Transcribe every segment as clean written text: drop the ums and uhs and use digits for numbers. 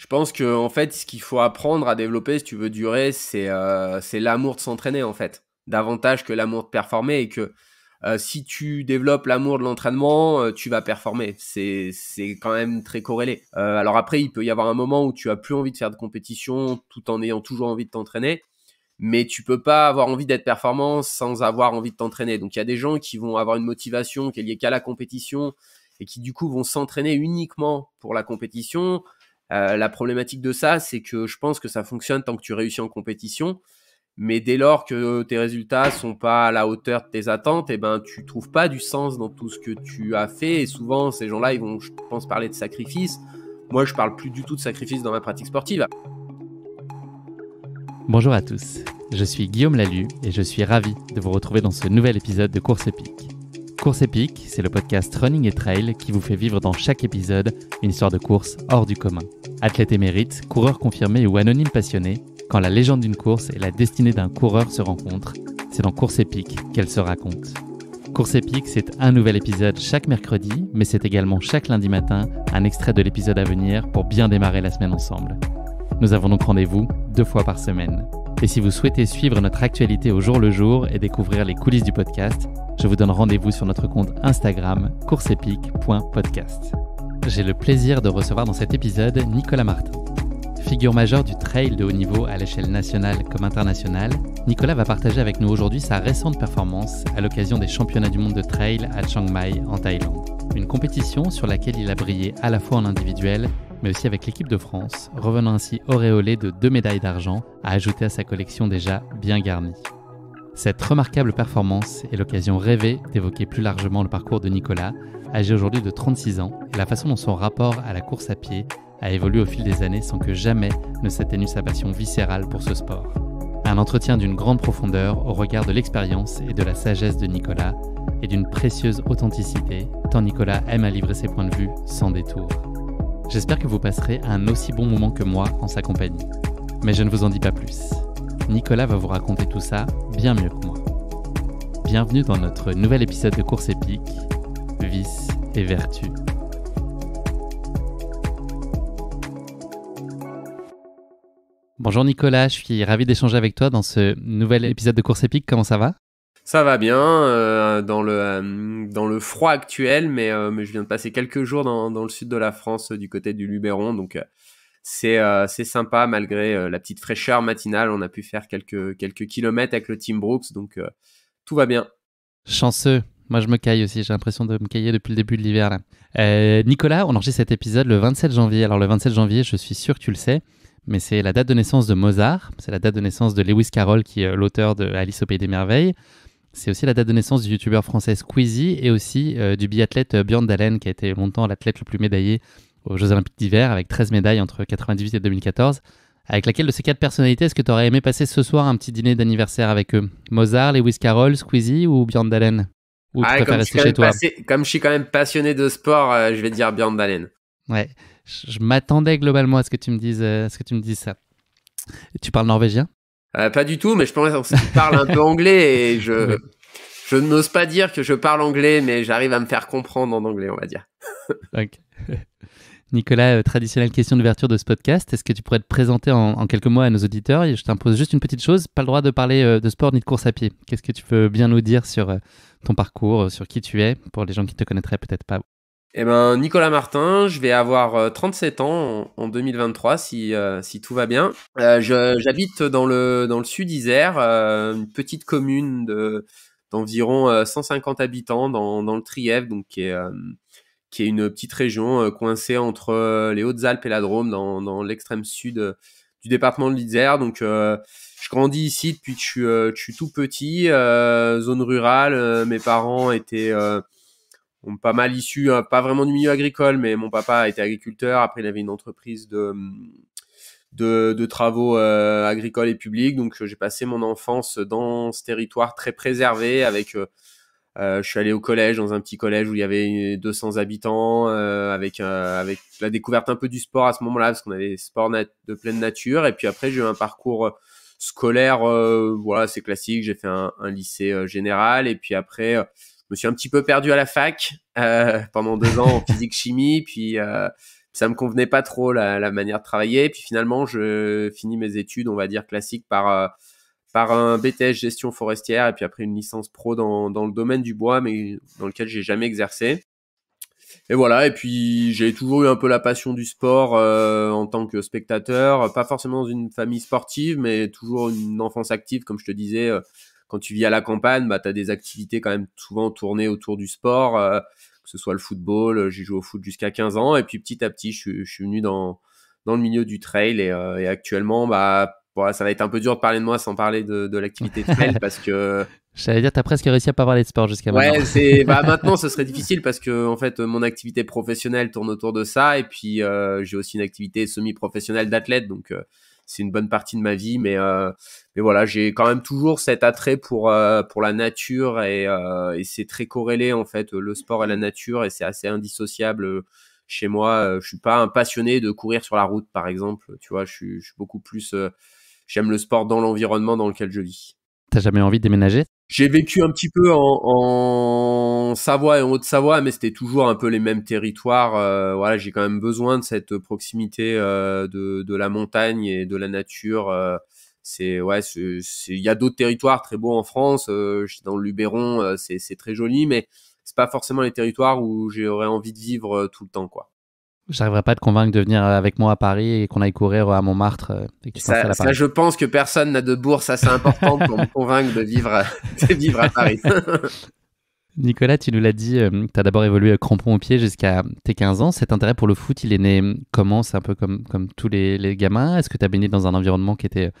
pense que en fait, ce qu'il faut apprendre à développer si tu veux durer, c'est l'amour de s'entraîner en fait, davantage que l'amour de performer et que si tu développes l'amour de l'entraînement, tu vas performer. C'est quand même très corrélé. Alors après, il peut y avoir un moment où tu as plus envie de faire de compétition tout en ayant toujours envie de t'entraîner. Mais tu peux pas avoir envie d'être performant sans avoir envie de t'entraîner. Donc il y a des gens qui vont avoir une motivation qui est liée qu'à la compétition et qui du coup vont s'entraîner uniquement pour la compétition. La problématique de ça, c'est que je pense que ça fonctionne tant que tu réussis en compétition. Mais dès lors que tes résultats sont pas à la hauteur de tes attentes, eh ben tu trouves pas du sens dans tout ce que tu as fait. Et souvent, ces gens-là, ils vont, je pense, parler de sacrifice. Moi, je parle plus du tout de sacrifice dans ma pratique sportive. Bonjour à tous, je suis Guillaume Lalu et je suis ravi de vous retrouver dans ce nouvel épisode de Course Épique. Course Épique, c'est le podcast Running et Trail qui vous fait vivre dans chaque épisode une histoire de course hors du commun. Athlète émérite, coureur confirmé ou anonyme passionné, quand la légende d'une course et la destinée d'un coureur se rencontrent, c'est dans Course Épique qu'elle se raconte. Course Épique, c'est un nouvel épisode chaque mercredi, mais c'est également chaque lundi matin un extrait de l'épisode à venir pour bien démarrer la semaine ensemble. Nous avons donc rendez-vous 2 fois par semaine. Et si vous souhaitez suivre notre actualité au jour le jour et découvrir les coulisses du podcast, je vous donne rendez-vous sur notre compte Instagram courseepique.podcast. J'ai le plaisir de recevoir dans cet épisode Nicolas Martin. Figure majeure du trail de haut niveau à l'échelle nationale comme internationale, Nicolas va partager avec nous aujourd'hui sa récente performance à l'occasion des championnats du monde de trail à Chiang Mai en Thaïlande. Une compétition sur laquelle il a brillé à la fois en individuel mais aussi avec l'équipe de France, revenant ainsi auréolé de 2 médailles d'argent à ajouter à sa collection déjà bien garnie. Cette remarquable performance est l'occasion rêvée d'évoquer plus largement le parcours de Nicolas, âgé aujourd'hui de 36 ans, et la façon dont son rapport à la course à pied a évolué au fil des années sans que jamais ne s'atténue sa passion viscérale pour ce sport. Un entretien d'une grande profondeur au regard de l'expérience et de la sagesse de Nicolas, et d'une précieuse authenticité, tant Nicolas aime à livrer ses points de vue sans détour. J'espère que vous passerez un aussi bon moment que moi en sa compagnie. Mais je ne vous en dis pas plus. Nicolas va vous raconter tout ça bien mieux que moi. Bienvenue dans notre nouvel épisode de Course Épique, Vice et Vertu. Bonjour Nicolas, je suis ravi d'échanger avec toi dans ce nouvel épisode de Course Épique. Comment ça va ? Ça va bien dans le froid actuel, mais je viens de passer quelques jours dans le sud de la France, du côté du Luberon, donc c'est sympa malgré la petite fraîcheur matinale. On a pu faire quelques kilomètres avec le Team Brooks, donc tout va bien. Chanceux, moi je me caille aussi, j'ai l'impression de me cailler depuis le début de l'hiver là. Nicolas, on enregistre cet épisode le 27 janvier. Alors le 27 janvier, je suis sûr que tu le sais, mais c'est la date de naissance de Mozart, c'est la date de naissance de Lewis Carroll qui est l'auteur de Alice au Pays des Merveilles. C'est aussi la date de naissance du youtubeur français Squeezie et aussi du biathlète Björn Dahlem qui a été longtemps l'athlète le plus médaillé aux Jeux Olympiques d'hiver avec 13 médailles entre 98 et 2014. Avec laquelle de ces 4 personnalités, est-ce que tu aurais aimé passer ce soir un petit dîner d'anniversaire avec eux ? Mozart, Lewis Carroll, Squeezie ou Björn Dahlem ? Ou tu préfères rester chez toi ? Comme je suis quand même passionné de sport, je vais dire Björn Dahlem. Ouais, je m'attendais globalement à ce que tu me dises ça. Tu parles norvégien ? Pas du tout, mais je pense qu'il parle un peu anglais et je n'ose pas dire que je parle anglais, mais j'arrive à me faire comprendre en anglais, on va dire. Ok. Nicolas, traditionnelle question d'ouverture de ce podcast. Est-ce que tu pourrais te présenter en quelques mots à nos auditeurs ? Je t'impose juste une petite chose, pas le droit de parler de sport ni de course à pied. Qu'est-ce que tu peux bien nous dire sur ton parcours, sur qui tu es, pour les gens qui ne te connaîtraient peut-être pas ? Eh ben, Nicolas Martin, je vais avoir 37 ans en 2023 si tout va bien. J'habite dans le sud Isère, une petite commune d'environ 150 habitants dans le Trièves, donc qui est une petite région coincée entre les Hautes-Alpes et la Drôme dans l'extrême sud du département de l'Isère. Donc je grandis ici depuis que je suis tout petit, zone rurale. Mes parents étaient pas mal issus, pas vraiment du milieu agricole, mais mon papa était agriculteur. Après, il avait une entreprise de travaux agricoles et publics. Donc, j'ai passé mon enfance dans ce territoire très préservé. Je suis allé au collège, dans un petit collège où il y avait 200 habitants, avec la découverte un peu du sport à ce moment-là, parce qu'on avait des sports de pleine nature. Et puis après, j'ai eu un parcours scolaire, voilà, c'est classique. J'ai fait un lycée général, et puis après, je me suis un petit peu perdu à la fac pendant 2 ans en physique-chimie, puis ça me convenait pas trop la manière de travailler. Puis finalement, je finis mes études, on va dire classiques, par un BTS gestion forestière et puis après une licence pro dans le domaine du bois, mais dans lequel j'ai jamais exercé. Et voilà, et puis j'ai toujours eu un peu la passion du sport en tant que spectateur, pas forcément dans une famille sportive, mais toujours une enfance active, comme je te disais. Quand tu vis à la campagne, bah, tu as des activités quand même souvent tournées autour du sport, que ce soit le football. J'ai joué au foot jusqu'à 15 ans, et puis petit à petit, je suis venu dans le milieu du trail, et actuellement, bah, voilà, ça va être un peu dur de parler de moi sans parler de l'activité trail parce que J'allais dire, t'as presque réussi à pas parler de sport jusqu'à maintenant. ouais, maintenant ce serait difficile parce que en fait mon activité professionnelle tourne autour de ça, et puis j'ai aussi une activité semi-professionnelle d'athlète, donc c'est une bonne partie de ma vie, mais voilà, j'ai quand même toujours cet attrait pour la nature, et c'est très corrélé en fait, le sport et la nature, et c'est assez indissociable chez moi. Je suis pas un passionné de courir sur la route par exemple, tu vois, je suis beaucoup plus j'aime le sport dans l'environnement dans lequel je vis. T'as jamais envie de déménager? J'ai vécu un petit peu en Savoie et en Haute-Savoie, mais c'était toujours un peu les mêmes territoires. Voilà, j'ai quand même besoin de cette proximité de la montagne et de la nature. Il y a d'autres territoires très beaux en France. J'étais dans le Luberon, c'est très joli, mais c'est pas forcément les territoires où j'aurais envie de vivre tout le temps, quoi. J'arriverai pas à te convaincre de venir avec moi à Paris et qu'on aille courir à Montmartre et que tu t'installes à Ça, Paris. je pense que personne n'a de bourse assez importante pour me convaincre de vivre, de vivre à Paris. Nicolas, tu nous l'as dit, tu as d'abord évolué crampon au pied jusqu'à tes 15 ans. Cet intérêt pour le foot, il est né comment? C'est un peu comme tous les gamins. Est-ce que tu as baigné dans un environnement qui était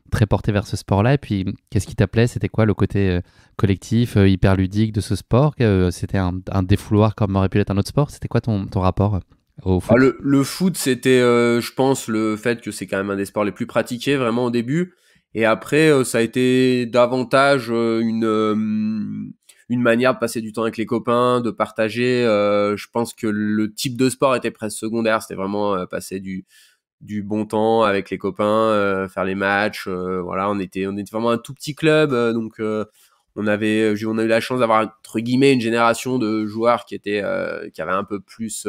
très porté vers ce sport-là? Et puis, qu'est-ce qui t'appelait? C'était quoi le côté collectif, hyper ludique de ce sport? C'était un défouloir comme aurait pu être un autre sport? C'était quoi ton rapport au foot? Le foot, c'était, je pense, le fait que c'est quand même un des sports les plus pratiqués vraiment au début. Et après, ça a été davantage une manière de passer du temps avec les copains, de partager. Je pense que le type de sport était presque secondaire. C'était vraiment passer du bon temps avec les copains, faire les matchs. Voilà, on était vraiment un tout petit club, donc on a eu la chance d'avoir entre guillemets une génération de joueurs qui avaient un peu plus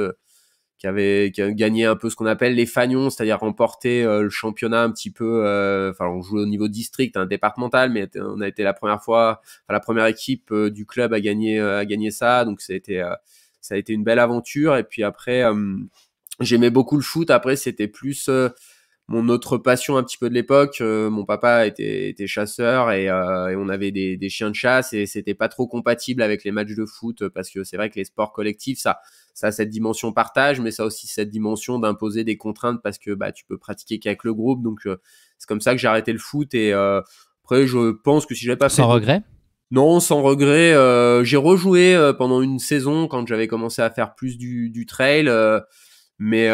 qui a gagné un peu ce qu'on appelle les fagnons, c'est-à-dire remporter le championnat un petit peu. Enfin, on jouait au niveau district, départemental, mais on a été la première équipe du club à gagner ça. Donc ça a été une belle aventure. Et puis après, j'aimais beaucoup le foot. Après, c'était plus mon autre passion un petit peu de l'époque. Mon papa était chasseur, et on avait des chiens de chasse, et c'était pas trop compatible avec les matchs de foot, parce que c'est vrai que les sports collectifs, ça a cette dimension partage, mais ça a aussi cette dimension d'imposer des contraintes, parce que bah tu peux pratiquer qu'avec le groupe. Donc c'est comme ça que j'ai arrêté le foot, et après je pense que si j'avais pas fait Sans regret? non, sans regret. J'ai rejoué pendant une saison quand j'avais commencé à faire plus du trail. Mais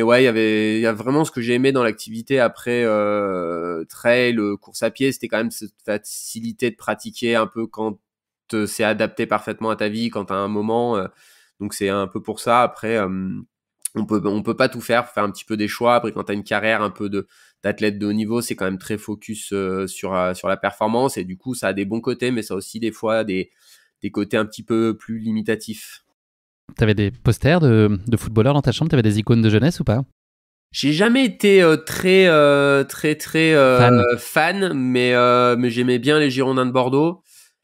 ouais, il y a vraiment ce que j'ai aimé dans l'activité après trail, course à pied, c'était quand même cette facilité de pratiquer un peu quand c'est adapté parfaitement à ta vie, quand t'as un moment. Donc c'est un peu pour ça. Après, on peut pas tout faire, faut faire un petit peu des choix. Après, quand t'as une carrière un peu d'athlète de haut niveau, c'est quand même très focus sur la performance, et du coup, ça a des bons côtés, mais ça a aussi des fois des côtés un petit peu plus limitatifs. T'avais des posters de footballeurs dans ta chambre? T'avais des icônes de jeunesse ou pas? J'ai jamais été très fan, mais j'aimais bien les Girondins de Bordeaux.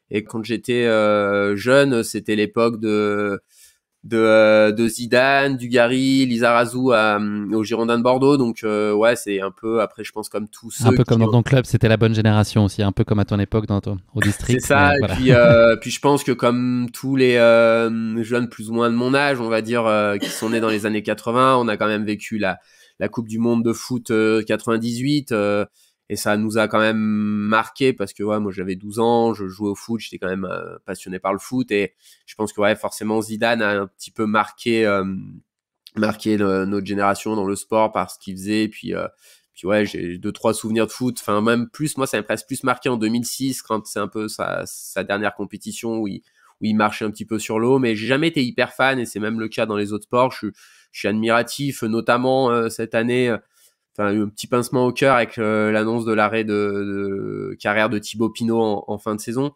Et quand j'étais jeune, c'était l'époque de Zidane, Dugarry, Lizarazu aux Girondins de Bordeaux. Donc ouais, c'est un peu, après je pense, comme tous Un ceux peu comme qui dans ton club, c'était la bonne génération aussi, un peu comme à ton époque au c'est district. ça. Mais Et voilà. puis je pense que comme tous les jeunes plus ou moins de mon âge, on va dire, qui sont nés dans les années 80, on a quand même vécu la Coupe du Monde de foot 98, et ça nous a quand même marqué, parce que ouais, moi j'avais 12 ans, je jouais au foot, j'étais quand même passionné par le foot, et je pense que ouais, forcément Zidane a un petit peu marqué notre génération dans le sport par ce qu'il faisait. Puis ouais, j'ai 2-3 souvenirs de foot, enfin même plus, moi ça m'a presque plus marqué en 2006, quand c'est un peu sa dernière compétition où il marchait un petit peu sur l'eau. Mais j'ai jamais été hyper fan, et c'est même le cas dans les autres sports. Je suis admiratif, notamment cette année, enfin un petit pincement au cœur avec l'annonce de l'arrêt de carrière de Thibaut Pinot en fin de saison.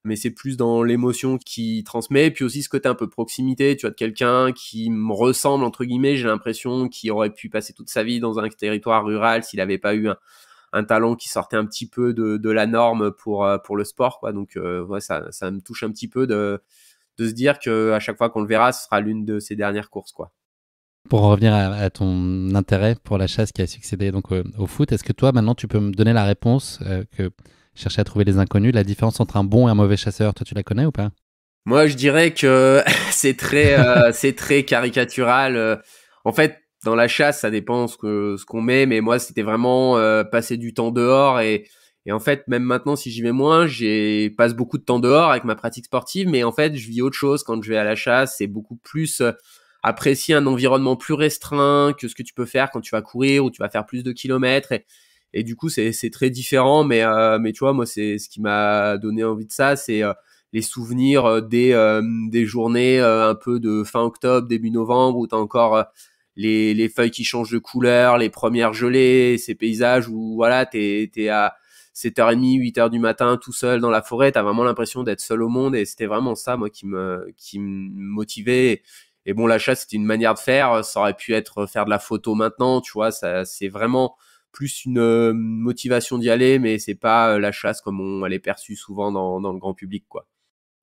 mais c'est plus dans l'émotion qu'il transmet. Et puis aussi ce côté un peu proximité, tu vois, de quelqu'un qui me ressemble, entre guillemets, j'ai l'impression qu'il aurait pu passer toute sa vie dans un territoire rural s'il n'avait pas eu un talent qui sortait un petit peu de la norme pour le sport, quoi. Donc ouais, ça me touche un petit peu de se dire que à chaque fois qu'on le verra, ce sera l'une de ses dernières courses, quoi. Pour en revenir à ton intérêt pour la chasse qui a succédé donc au foot, est-ce que toi maintenant tu peux me donner la réponse que chercher à trouver les inconnus, la différence entre un bon et un mauvais chasseur, toi tu la connais ou pas? Moi, je dirais que c'est très caricatural. En fait, dans la chasse, ça dépend ce qu'on met, mais moi, c'était vraiment passer du temps dehors et en fait, même maintenant, si j'y vais moins, passe beaucoup de temps dehors avec ma pratique sportive, mais en fait, je vis autre chose quand je vais à la chasse. C'est beaucoup plus apprécier un environnement plus restreint que ce que tu peux faire quand tu vas courir ou tu vas faire plus de kilomètres et du coup, c'est très différent, mais tu vois, moi, c'est ce qui m'a donné envie de ça, c'est les souvenirs des journées un peu de fin octobre, début novembre, où tu as encore les feuilles qui changent de couleur, les premières gelées, ces paysages où voilà, t'es à 7h30, 8h du matin tout seul dans la forêt, tu as vraiment l'impression d'être seul au monde et c'était vraiment ça moi qui me motivait. Et bon, la chasse, c'était une manière de faire, ça aurait pu être faire de la photo maintenant, tu vois, ça c'est vraiment plus une motivation d'y aller, mais c'est pas la chasse comme elle est perçue souvent dans le grand public, quoi.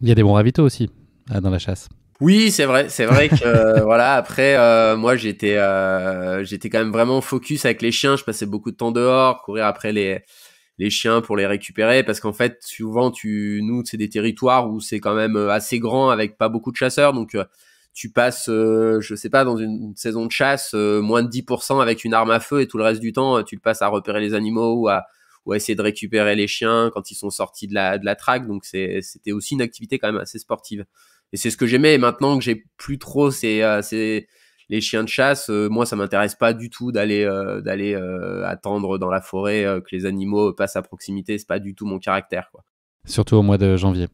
Il y a des bons ravitaux aussi dans la chasse. Oui, c'est vrai que voilà. Après, moi, j'étais quand même vraiment focus avec les chiens. Je passais beaucoup de temps dehors, courir après les chiens pour les récupérer, parce qu'en fait, souvent, nous, c'est des territoires où c'est quand même assez grand avec pas beaucoup de chasseurs, donc tu passes, je sais pas, dans une saison de chasse, moins de 10% avec une arme à feu et tout le reste du temps, tu le passes à repérer les animaux ou à essayer de récupérer les chiens quand ils sont sortis de la traque. Donc c'était aussi une activité quand même assez sportive. Et c'est ce que j'aimais. Et maintenant que j'ai plus trop c'est les chiens de chasse, moi ça m'intéresse pas du tout d'aller attendre dans la forêt que les animaux passent à proximité. C'est pas du tout mon caractère, quoi. Surtout au mois de janvier.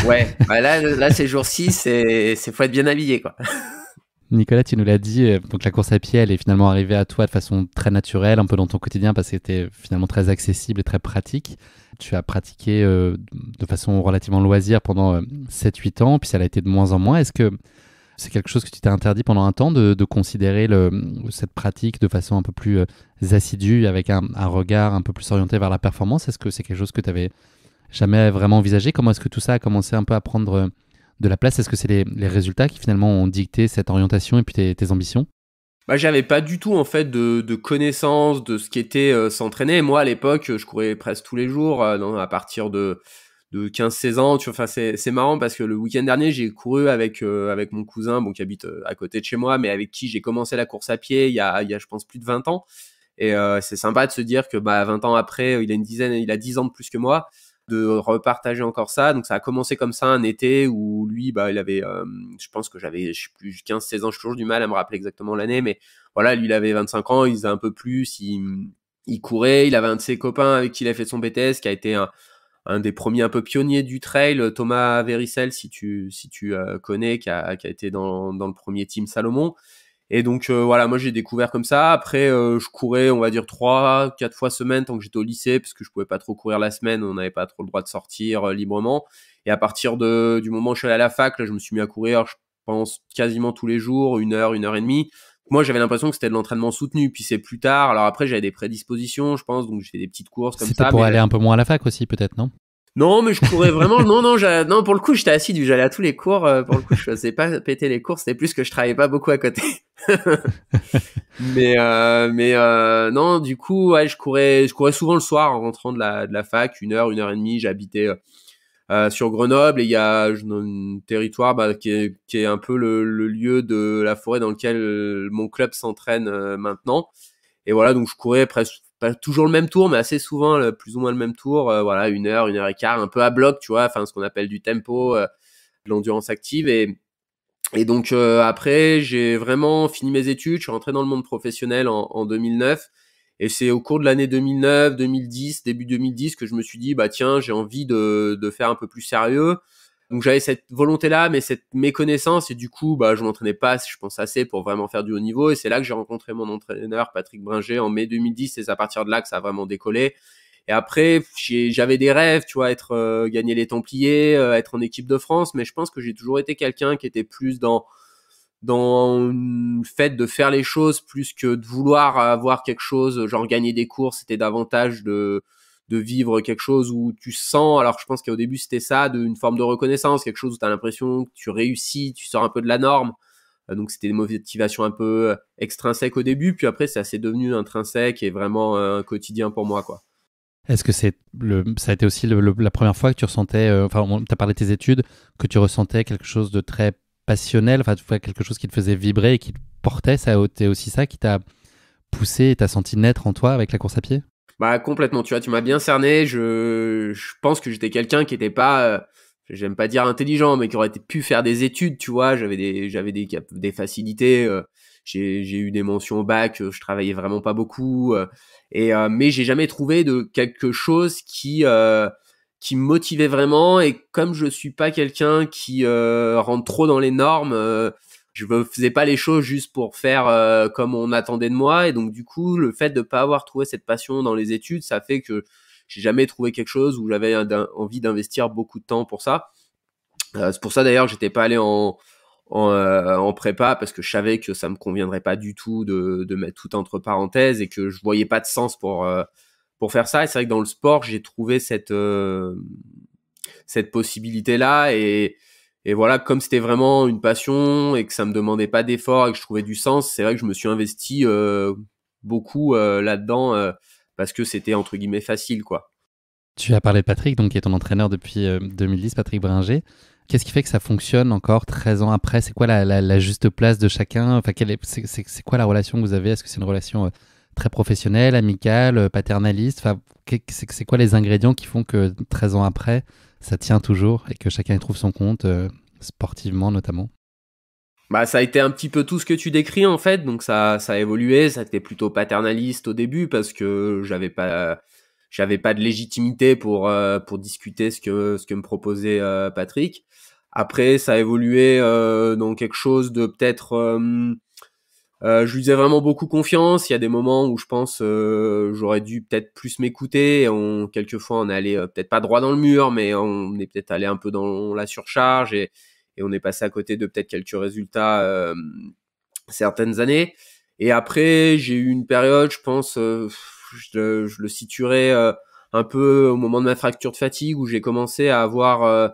Ouais, bah là ces jours-ci, c'est faut être bien habillé, quoi. Nicolas, tu nous l'as dit, donc la course à pied, elle est finalement arrivée à toi de façon très naturelle, un peu dans ton quotidien, parce que c'était finalement très accessible et très pratique. Tu as pratiqué de façon relativement loisir pendant 7-8 ans, puis ça l'a été de moins en moins. Est-ce que c'est quelque chose que tu t'es interdit pendant un temps de considérer cette pratique de façon un peu plus assidue, avec un regard un peu plus orienté vers la performance? Est-ce que c'est quelque chose que tu avais jamais vraiment envisagé? Comment est-ce que tout ça a commencé un peu à prendre de la place? Est-ce que c'est les résultats qui finalement ont dicté cette orientation et puis tes ambitions? Bah, j'avais pas du tout en fait de connaissance de ce qu'était s'entraîner. Moi à l'époque, je courais presque tous les jours à partir de 15-16 ans, tu vois. Enfin c'est marrant parce que le week-end dernier, j'ai couru avec mon cousin bon qui habite à côté de chez moi, mais avec qui j'ai commencé la course à pied il y a je pense plus de 20 ans et c'est sympa de se dire que 20 ans après, il a 10 ans de plus que moi, de repartager encore ça. Donc ça a commencé comme ça un été où lui il avait je pense que j'avais je sais plus 15-16 ans, j'ai toujours du mal à me rappeler exactement l'année, mais voilà, lui il avait 25 ans, il faisait un peu plus, il courait, il avait un de ses copains avec qui il a fait son BTS qui a été un des premiers un peu pionniers du trail, Thomas Véricel, si tu connais, qui a été dans le premier team Salomon. Et donc voilà, moi j'ai découvert comme ça. Après je courais, on va dire 3-4 fois semaine tant que j'étais au lycée, parce que je pouvais pas trop courir la semaine, on n'avait pas trop le droit de sortir librement. Et à partir du moment où je suis allé à la fac, là, je me suis mis à courir, je pense quasiment tous les jours, 1 heure et demie. Moi j'avais l'impression que c'était de l'entraînement soutenu, puis c'est plus tard. Alors après j'avais des prédispositions, je pense, donc j'ai fait des petites courses comme C'était ça. pour Mais aller un peu moins à la fac aussi, peut-être, non? non, mais je courais vraiment. Non, pour le coup, j'étais assidu. J'allais à tous les cours. Pour le coup, je faisais pas péter les cours. C'était plus que je travaillais pas beaucoup à côté. Mais non, du coup, ouais, je courais souvent le soir en rentrant de la fac, 1 heure et demie. J'habitais sur Grenoble et il y a un territoire qui est un peu le lieu de la forêt dans lequel mon club s'entraîne maintenant. Et voilà, donc je courais presque pas toujours le même tour, mais assez souvent plus ou moins le même tour. Voilà, 1 heure et quart, un peu à bloc, tu vois, enfin ce qu'on appelle du tempo, de l'endurance active. Et donc après, j'ai vraiment fini mes études. Je suis rentré dans le monde professionnel en 2009. Et c'est au cours de l'année 2009, 2010, début 2010, que je me suis dit, tiens, j'ai envie de faire un peu plus sérieux. Donc j'avais cette volonté-là, mais cette méconnaissance, et du coup, je m'entraînais pas, je pense, assez pour vraiment faire du haut niveau. Et c'est là que j'ai rencontré mon entraîneur, Patrick Bringer, en mai 2010, et c'est à partir de là que ça a vraiment décollé. Et après, j'avais des rêves, tu vois, gagner les Templiers, être en équipe de France, mais je pense que j'ai toujours été quelqu'un qui était plus dans le fait de faire les choses plus que de vouloir avoir quelque chose, genre gagner des courses. C'était davantage de vivre quelque chose où tu sens, alors je pense qu'au début c'était ça, une forme de reconnaissance, quelque chose où tu as l'impression que tu réussis, tu sors un peu de la norme. Donc c'était des motivations un peu extrinsèques au début, puis après c'est devenu intrinsèque et vraiment un quotidien pour moi, quoi. Est-ce que ça a été aussi la première fois que tu ressentais, tu as parlé de tes études, que tu ressentais quelque chose de très passionnel, enfin quelque chose qui te faisait vibrer et qui te portait, ça a été aussi ça qui t'a poussé et t'as senti naître en toi avec la course à pied? Bah complètement, tu vois, tu m'as bien cerné. Je pense que j'étais quelqu'un qui était pas, j'aime pas dire intelligent, mais qui aurait pu faire des études, tu vois. J'avais des facilités. J'ai eu des mentions au bac. Je travaillais vraiment pas beaucoup. Mais j'ai jamais trouvé de quelque chose qui me motivait vraiment. Et comme je suis pas quelqu'un qui rentre trop dans les normes. Je ne faisais pas les choses juste pour faire comme on attendait de moi, et donc du coup le fait de pas avoir trouvé cette passion dans les études, ça fait que j'ai jamais trouvé quelque chose où j'avais envie d'investir beaucoup de temps pour ça. C'est pour ça d'ailleurs que j'étais pas allé en prépa, parce que je savais que ça me conviendrait pas du tout de mettre tout entre parenthèses et que je voyais pas de sens pour faire ça. Et c'est vrai que dans le sport j'ai trouvé cette possibilité là, et voilà, comme c'était vraiment une passion et que ça me demandait pas d'effort et que je trouvais du sens, c'est vrai que je me suis investi beaucoup là-dedans, parce que c'était entre guillemets facile, quoi. Tu as parlé de Patrick, donc qui est ton entraîneur depuis 2010, Patrick Bringer. Qu'est-ce qui fait que ça fonctionne encore 13 ans après? C'est quoi la juste place de chacun? Enfin, c'est quoi la relation que vous avez? Est-ce que c'est une relation très professionnelle, amicale, paternaliste? Enfin, c'est quoi les ingrédients qui font que 13 ans après, ça tient toujours et que chacun y trouve son compte, sportivement notamment? Bah, ça a été un petit peu tout ce que tu décris en fait, donc ça a évolué. Ça a été plutôt paternaliste au début parce que j'avais pas de légitimité pour discuter ce que me proposait Patrick. Après, ça a évolué dans quelque chose de peut-être. Je lui faisais vraiment beaucoup confiance. Il y a des moments où je pense j'aurais dû peut-être plus m'écouter. Quelquefois, on est allé peut-être pas droit dans le mur, mais on est peut-être allé un peu dans la surcharge, et on est passé à côté de peut-être quelques résultats certaines années. Et après, j'ai eu une période, je pense, je le situerais un peu au moment de ma fracture de fatigue, où j'ai commencé à avoir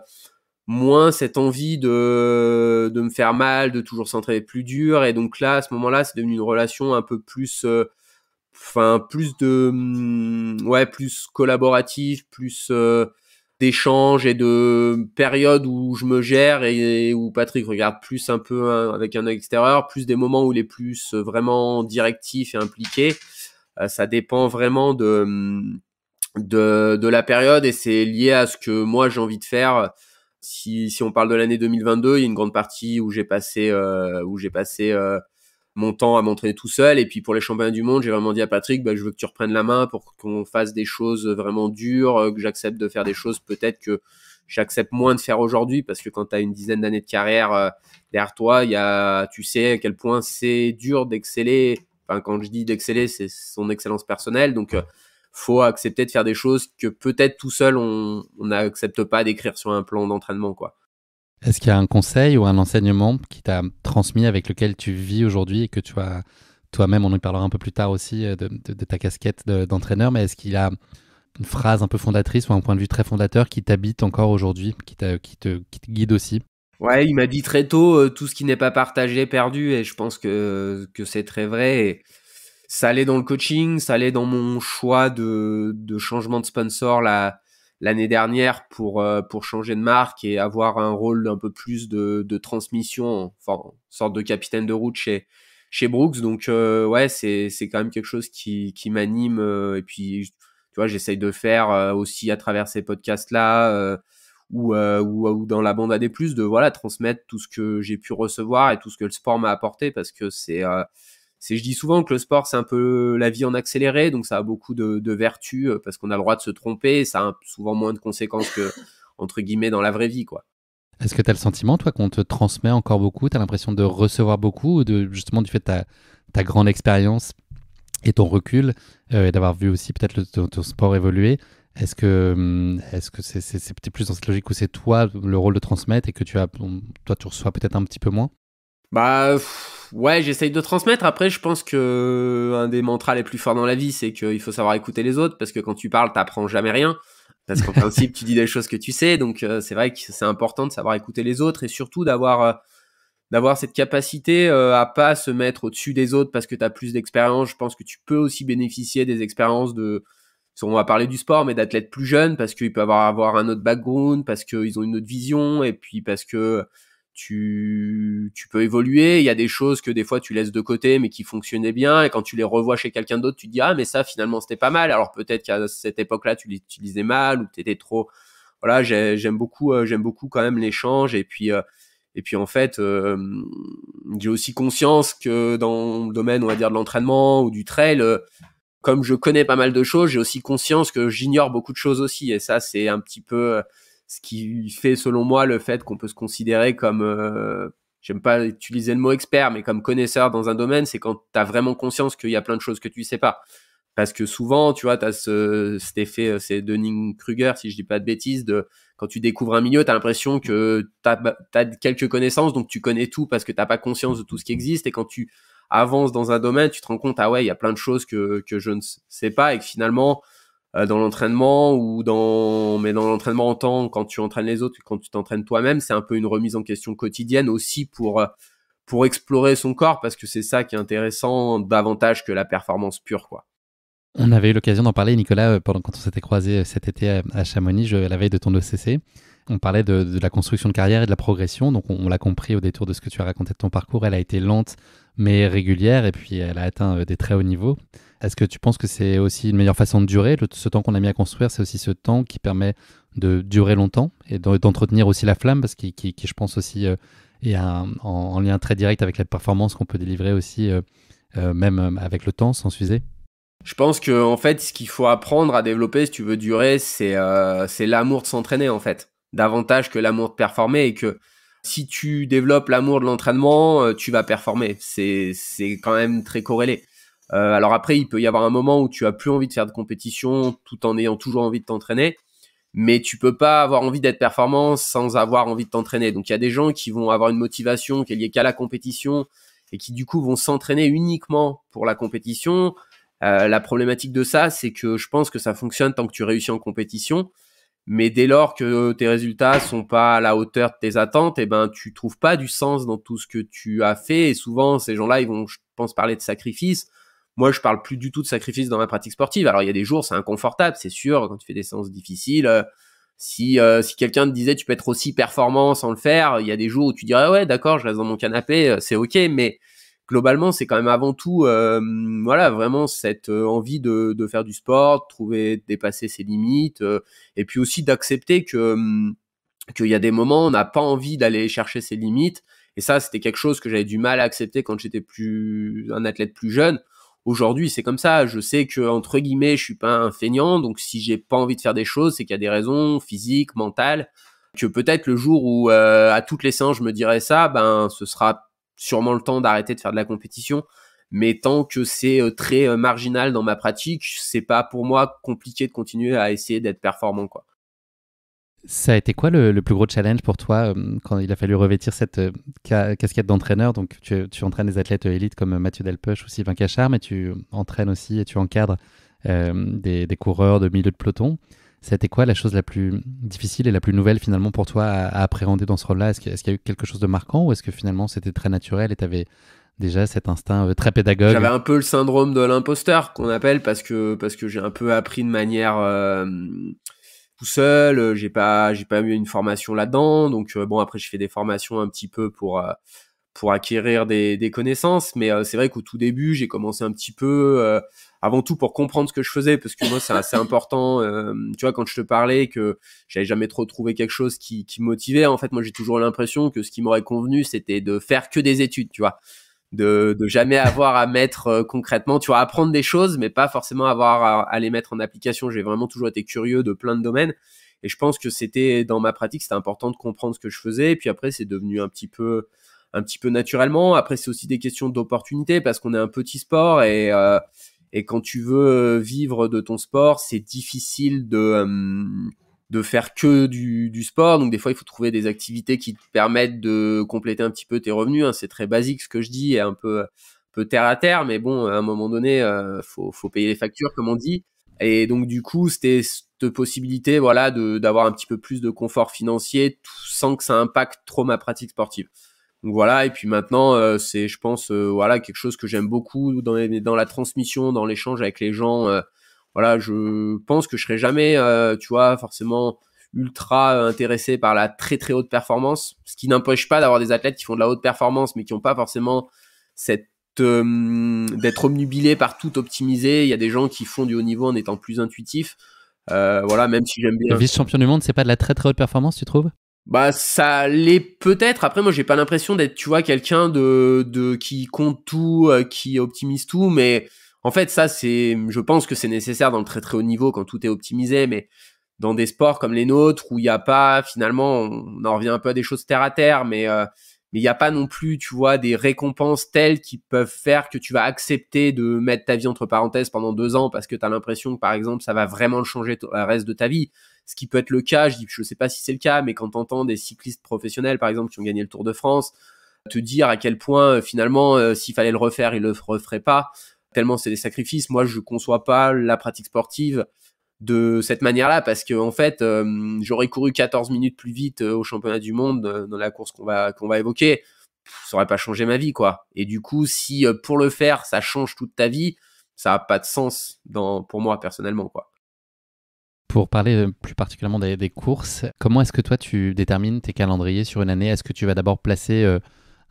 moins cette envie de me faire mal, de toujours s'entraîner plus dur. Et donc là, à ce moment-là, c'est devenu une relation un peu plus, plus collaborative, plus d'échanges et de périodes où je me gère et où Patrick regarde plus un peu avec un œil extérieur, plus des moments où il est plus vraiment directif et impliqué. Ça dépend vraiment de la période, et c'est lié à ce que moi j'ai envie de faire. Si on parle de l'année 2022, il y a une grande partie où j'ai passé mon temps à m'entraîner tout seul, et puis pour les championnats du monde, j'ai vraiment dit à Patrick, je veux que tu reprennes la main pour qu'on fasse des choses vraiment dures, que j'accepte de faire des choses peut-être que j'accepte moins de faire aujourd'hui, parce que quand tu as une dizaine d'années de carrière derrière toi, tu sais à quel point c'est dur d'exceller. Enfin, quand je dis d'exceller, c'est son excellence personnelle, donc faut accepter de faire des choses que peut-être tout seul on n'accepte pas d'écrire sur un plan d'entraînement, quoi. Est-ce qu'il y a un conseil ou un enseignement qui t'a transmis, avec lequel tu vis aujourd'hui et que tu as toi-même, on en parlera un peu plus tard aussi de ta casquette d'entraîneur, mais est-ce qu'il y a une phrase un peu fondatrice ou un point de vue très fondateur qui t'habite encore aujourd'hui, qui te guide aussi? Ouais, il m'a dit très tôt, tout ce qui n'est pas partagé est perdu, et je pense que c'est très vrai. Et ça allait dans le coaching, ça allait dans mon choix de changement de sponsor l'année dernière pour changer de marque et avoir un rôle un peu plus de transmission, enfin, sorte de capitaine de route chez Brooks. Donc ouais, c'est quand même quelque chose qui m'anime, et puis tu vois, j'essaye de faire aussi à travers ces podcasts là, ou dans la bande AD+, de voilà, transmettre tout ce que j'ai pu recevoir et tout ce que le sport m'a apporté, parce que je dis souvent que le sport, c'est un peu la vie en accéléré, donc ça a beaucoup de vertus, parce qu'on a le droit de se tromper, et ça a souvent moins de conséquences que, entre guillemets, dans la vraie vie, quoi. Est-ce que tu as le sentiment, toi, qu'on te transmet encore beaucoup? Tu as l'impression de recevoir beaucoup, ou justement du fait de ta grande expérience et ton recul, et d'avoir vu aussi peut-être ton sport évoluer, est-ce que c'est peut-être plus dans cette logique où c'est toi le rôle de transmettre et que toi tu reçois peut-être un petit peu moins? Bah ouais, j'essaye de transmettre. Après, je pense que un des mantras les plus forts dans la vie, c'est qu'il faut savoir écouter les autres, parce que quand tu parles, t'apprends jamais rien. Parce qu'en principe, tu dis des choses que tu sais. Donc c'est vrai que c'est important de savoir écouter les autres, et surtout d'avoir cette capacité à pas se mettre au-dessus des autres parce que tu as plus d'expérience. Je pense que tu peux aussi bénéficier des expériences on va parler du sport, mais d'athlètes plus jeunes, parce qu'ils peuvent avoir un autre background, parce qu'ils ont une autre vision, et puis parce que tu peux évoluer. Il y a des choses que des fois tu laisses de côté mais qui fonctionnaient bien, et quand tu les revois chez quelqu'un d'autre, tu te dis ah mais ça finalement c'était pas mal. Alors peut-être qu'à cette époque-là tu l'utilisais mal, ou tu étais trop. Voilà, j'aime beaucoup quand même l'échange. Et puis en fait, j'ai aussi conscience que dans le domaine, on va dire, de l'entraînement ou du trail, comme je connais pas mal de choses, j'ai aussi conscience que j'ignore beaucoup de choses aussi. Et ça, c'est un petit peu ce qui fait, selon moi, le fait qu'on peut se considérer comme, j'aime pas utiliser le mot expert, mais comme connaisseur dans un domaine, c'est quand tu as vraiment conscience qu'il y a plein de choses que tu sais pas. Parce que souvent, tu vois, tu as cet effet, c'est Dunning-Kruger, si je dis pas de bêtises, quand tu découvres un milieu, tu as l'impression que tu as quelques connaissances, donc tu connais tout parce que tu n'as pas conscience de tout ce qui existe. Et quand tu avances dans un domaine, tu te rends compte, ah ouais, il y a plein de choses que je ne sais pas, et que finalement, dans l'entraînement mais dans l'entraînement quand tu entraînes les autres, quand tu t'entraînes toi-même, c'est un peu une remise en question quotidienne aussi pour explorer son corps, parce que c'est ça qui est intéressant davantage que la performance pure, quoi. On avait eu l'occasion d'en parler, Nicolas, quand on s'était croisé cet été à Chamonix, la veille de ton OCC. On parlait de la construction de carrière et de la progression. Donc, on l'a compris au détour de ce que tu as raconté de ton parcours. Elle a été lente, mais régulière, et puis elle a atteint des très hauts niveaux. Est-ce que tu penses que c'est aussi une meilleure façon de durer? Ce temps qu'on a mis à construire, c'est aussi ce temps qui permet de durer longtemps et d'entretenir aussi la flamme, parce qu'il, qui, je pense aussi, est en lien très direct avec la performance qu'on peut délivrer aussi, même avec le temps, sans s'user. Je pense que en fait, ce qu'il faut apprendre à développer si tu veux durer, c'est l'amour de s'entraîner, en fait, davantage que l'amour de performer. Et que si tu développes l'amour de l'entraînement, tu vas performer. C'est quand même très corrélé. Alors après, il peut y avoir un moment où tu as plus envie de faire de compétition tout en ayant toujours envie de t'entraîner, mais tu peux pas avoir envie d'être performant sans avoir envie de t'entraîner. Donc il y a des gens qui vont avoir une motivation qui est liée qu'à la compétition, et qui du coup vont s'entraîner uniquement pour la compétition. La problématique de ça, c'est que je pense que ça fonctionne tant que tu réussis en compétition, mais dès lors que tes résultats sont pas à la hauteur de tes attentes, et ben tu trouves pas du sens dans tout ce que tu as fait. Et souvent, ces gens-là, ils vont, je pense, parler de sacrifice. Moi, je parle plus du tout de sacrifice dans ma pratique sportive. Alors, il y a des jours, c'est inconfortable, c'est sûr, quand tu fais des séances difficiles. Si quelqu'un te disait tu peux être aussi performant sans le faire, il y a des jours où tu dirais ouais, d'accord, je reste dans mon canapé, c'est ok, mais globalement, c'est quand même avant tout, voilà, vraiment cette envie de faire du sport, de trouver, de dépasser ses limites, et puis aussi d'accepter qu'il y a des moments où on n'a pas envie d'aller chercher ses limites. Et ça, c'était quelque chose que j'avais du mal à accepter quand j'étais un athlète plus jeune. Aujourd'hui, c'est comme ça. Je sais que, entre guillemets, je suis pas un feignant. Donc, si j'ai pas envie de faire des choses, c'est qu'il y a des raisons physiques, mentales. Que peut-être le jour où, à toutes les séances, je me dirais ça, ben, ce sera sûrement le temps d'arrêter de faire de la compétition. Mais tant que c'est très marginal dans ma pratique, c'est pas pour moi compliqué de continuer à essayer d'être performant, quoi. Ça a été quoi le plus gros challenge pour toi quand il a fallu revêtir cette casquette d'entraîneur? Donc, tu entraînes des athlètes élites comme Mathieu Delpech ou Sylvain Cachard, mais tu entraînes aussi et tu encadres des coureurs de milieu de peloton. Ça a été quoi la chose la plus difficile et la plus nouvelle finalement pour toi à appréhender dans ce rôle-là? Est-ce qu'il y a eu quelque chose de marquant, ou est-ce que finalement c'était très naturel et tu avais déjà cet instinct très pédagogue? J'avais un peu le syndrome de l'imposteur qu'on appelle, parce que j'ai un peu appris de manière tout seul. J'ai pas eu une formation là-dedans, donc bon, après je fais des formations un petit peu pour acquérir des connaissances, mais c'est vrai qu'au tout début j'ai commencé un petit peu avant tout pour comprendre ce que je faisais, parce que moi c'est assez important. Tu vois, quand je te parlais que j'avais jamais trop trouvé quelque chose qui me motivait, en fait moi j'ai toujours l'impression que ce qui m'aurait convenu c'était de faire que des études, tu vois, de jamais avoir à mettre concrètement, tu vois, apprendre des choses mais pas forcément avoir à les mettre en application. J'ai vraiment toujours été curieux de plein de domaines, et je pense que c'était dans ma pratique, c'était important de comprendre ce que je faisais. Et puis après c'est devenu un petit peu naturellement. Après c'est aussi des questions d'opportunité, parce qu'on est un petit sport, Et quand tu veux vivre de ton sport, c'est difficile de faire que du sport. Donc des fois, il faut trouver des activités qui te permettent de compléter un petit peu tes revenus. C'est très basique ce que je dis, et un peu terre à terre, mais bon, à un moment donné, faut payer les factures, comme on dit. Et donc du coup, c'était cette possibilité, voilà, d'avoir un petit peu plus de confort financier, sans que ça impacte trop ma pratique sportive. Donc voilà, et puis maintenant, c'est, je pense, voilà, quelque chose que j'aime beaucoup dans la transmission, dans l'échange avec les gens. Voilà, je pense que je serai jamais, tu vois, forcément ultra intéressé par la très très haute performance, ce qui n'empêche pas d'avoir des athlètes qui font de la haute performance, mais qui n'ont pas forcément cette d'être obnubilés par tout optimiser. Il y a des gens qui font du haut niveau en étant plus intuitifs. Voilà, même si j'aime Le bien. vice-champion du monde, c'est pas de la très très haute performance, tu trouves? Bah, ça l'est peut-être. Après, moi, j'ai pas l'impression d'être, tu vois, quelqu'un de qui compte tout, qui optimise tout. Mais en fait, ça, je pense que c'est nécessaire dans le très très haut niveau quand tout est optimisé. Mais dans des sports comme les nôtres où il y a pas, finalement, on en revient un peu à des choses terre à terre, mais il y a pas non plus, tu vois, des récompenses telles qui peuvent faire que tu vas accepter de mettre ta vie entre parenthèses pendant 2 ans parce que tu as l'impression que, par exemple, ça va vraiment changer le reste de ta vie. Ce qui peut être le cas, je sais pas si c'est le cas, mais quand t'entends des cyclistes professionnels, par exemple, qui ont gagné le Tour de France, te dire à quel point, finalement, s'il fallait le refaire, ils le referaient pas, tellement c'est des sacrifices. Moi, je conçois pas la pratique sportive de cette manière-là, parce que en fait, j'aurais couru 14 minutes plus vite au championnat du monde dans la course qu'on va évoquer, ça aurait pas changé ma vie, quoi. Et du coup, si pour le faire, ça change toute ta vie, ça a pas de sens pour moi personnellement, quoi. Pour parler plus particulièrement des courses, comment est-ce que toi tu détermines tes calendriers sur une année? Est-ce que tu vas d'abord placer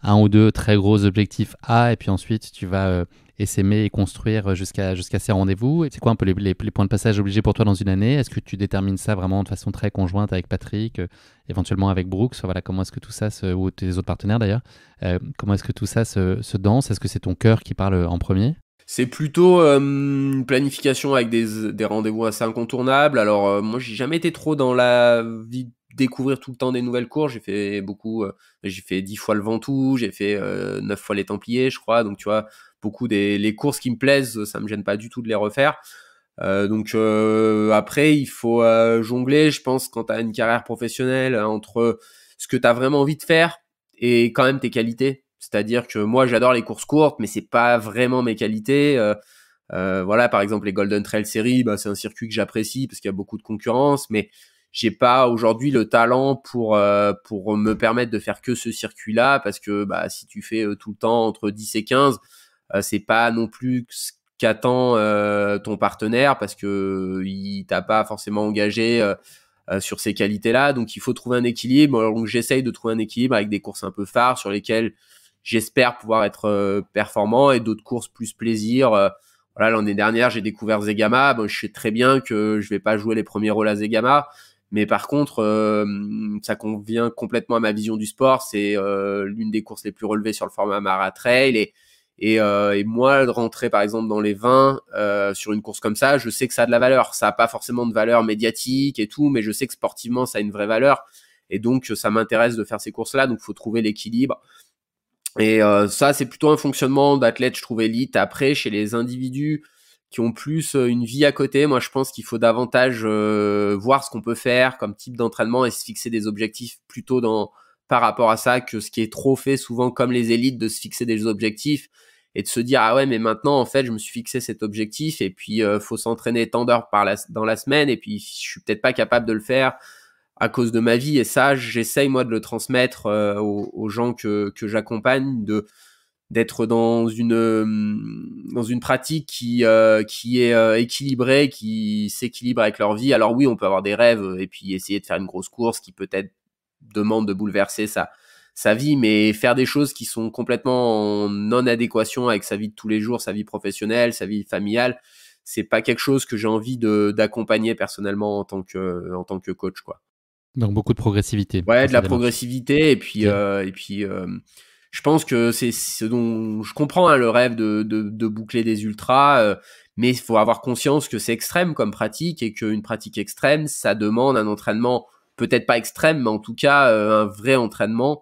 un ou deux très gros objectifs A et puis ensuite tu vas essaimer et construire jusqu'à ces rendez-vous? Et c'est quoi un peu les points de passage obligés pour toi dans une année? Est-ce que tu détermines ça vraiment de façon très conjointe avec Patrick, éventuellement avec Brooks? Voilà, comment est-ce que tout ça, ou tes autres partenaires d'ailleurs, comment est-ce que tout ça se danse? Est-ce que c'est ton cœur qui parle en premier? C'est plutôt une planification avec des rendez-vous assez incontournables. Alors moi, j'ai jamais été trop dans la vie de découvrir tout le temps des nouvelles courses. J'ai fait 10 fois le Ventoux, j'ai fait 9 fois les Templiers, je crois. Donc tu vois, beaucoup les courses qui me plaisent, ça me gêne pas du tout de les refaire. Donc après, il faut jongler, je pense, quand tu as une carrière professionnelle, entre ce que tu as vraiment envie de faire et quand même tes qualités. C'est-à-dire que moi, j'adore les courses courtes, mais c'est pas vraiment mes qualités. Voilà, par exemple, les Golden Trail Series, bah, c'est un circuit que j'apprécie parce qu'il y a beaucoup de concurrence, mais j'ai pas aujourd'hui le talent pour me permettre de faire que ce circuit-là, parce que bah, si tu fais tout le temps entre 10 et 15, c'est pas non plus ce qu'attend ton partenaire, parce que il t'a pas forcément engagé sur ces qualités-là. Donc il faut trouver un équilibre. Donc j'essaye de trouver un équilibre avec des courses un peu phares sur lesquelles j'espère pouvoir être performant, et d'autres courses plus plaisir. Voilà, l'année dernière, j'ai découvert Zegama. Bon, je sais très bien que je vais pas jouer les premiers rôles à Zegama, mais par contre, ça convient complètement à ma vision du sport. C'est l'une des courses les plus relevées sur le format Mara Trail, et moi, de rentrer par exemple dans les 20 sur une course comme ça, je sais que ça a de la valeur. Ça a pas forcément de valeur médiatique et tout, mais je sais que sportivement, ça a une vraie valeur. Et donc, ça m'intéresse de faire ces courses-là. Donc, il faut trouver l'équilibre. Et ça, c'est plutôt un fonctionnement d'athlète, je trouve, élite. Après, chez les individus qui ont plus une vie à côté, moi, je pense qu'il faut davantage voir ce qu'on peut faire comme type d'entraînement et se fixer des objectifs plutôt par rapport à ça, que ce qui est trop fait souvent comme les élites, de se fixer des objectifs et de se dire, ah ouais, mais maintenant, en fait, je me suis fixé cet objectif, et puis faut s'entraîner tant d'heures dans la semaine, et puis je suis peut-être pas capable de le faire à cause de ma vie. Et ça, j'essaye moi de le transmettre aux gens que j'accompagne, d'être dans une pratique qui est équilibrée, qui s'équilibre avec leur vie. Alors oui, on peut avoir des rêves et puis essayer de faire une grosse course qui peut-être demande de bouleverser sa vie, mais faire des choses qui sont complètement en non-adéquation avec sa vie de tous les jours, sa vie professionnelle, sa vie familiale, c'est pas quelque chose que j'ai envie d'accompagner personnellement en tant que coach, quoi. Donc beaucoup de progressivité Ouais, dans de cette la démarche. progressivité, Ok. et puis je pense que c'est ce dont je comprends, hein, le rêve de boucler des ultras, mais il faut avoir conscience que c'est extrême comme pratique, et qu'une pratique extrême, ça demande un entraînement peut-être pas extrême, mais en tout cas un vrai entraînement,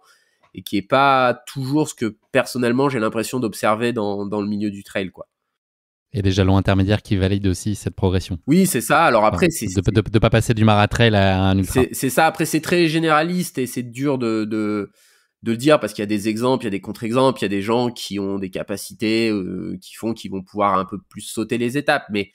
et qui est pas toujours ce que personnellement j'ai l'impression d'observer dans le milieu du trail, quoi. et des jalons intermédiaires qui valident aussi cette progression. Oui, c'est ça. Alors après, de pas passer du maratrail à un ultra. C'est ça. Après, c'est très généraliste et c'est dur de le dire parce qu'il y a des exemples, il y a des contre-exemples, il y a des gens qui ont des capacités qui vont pouvoir un peu plus sauter les étapes. Mais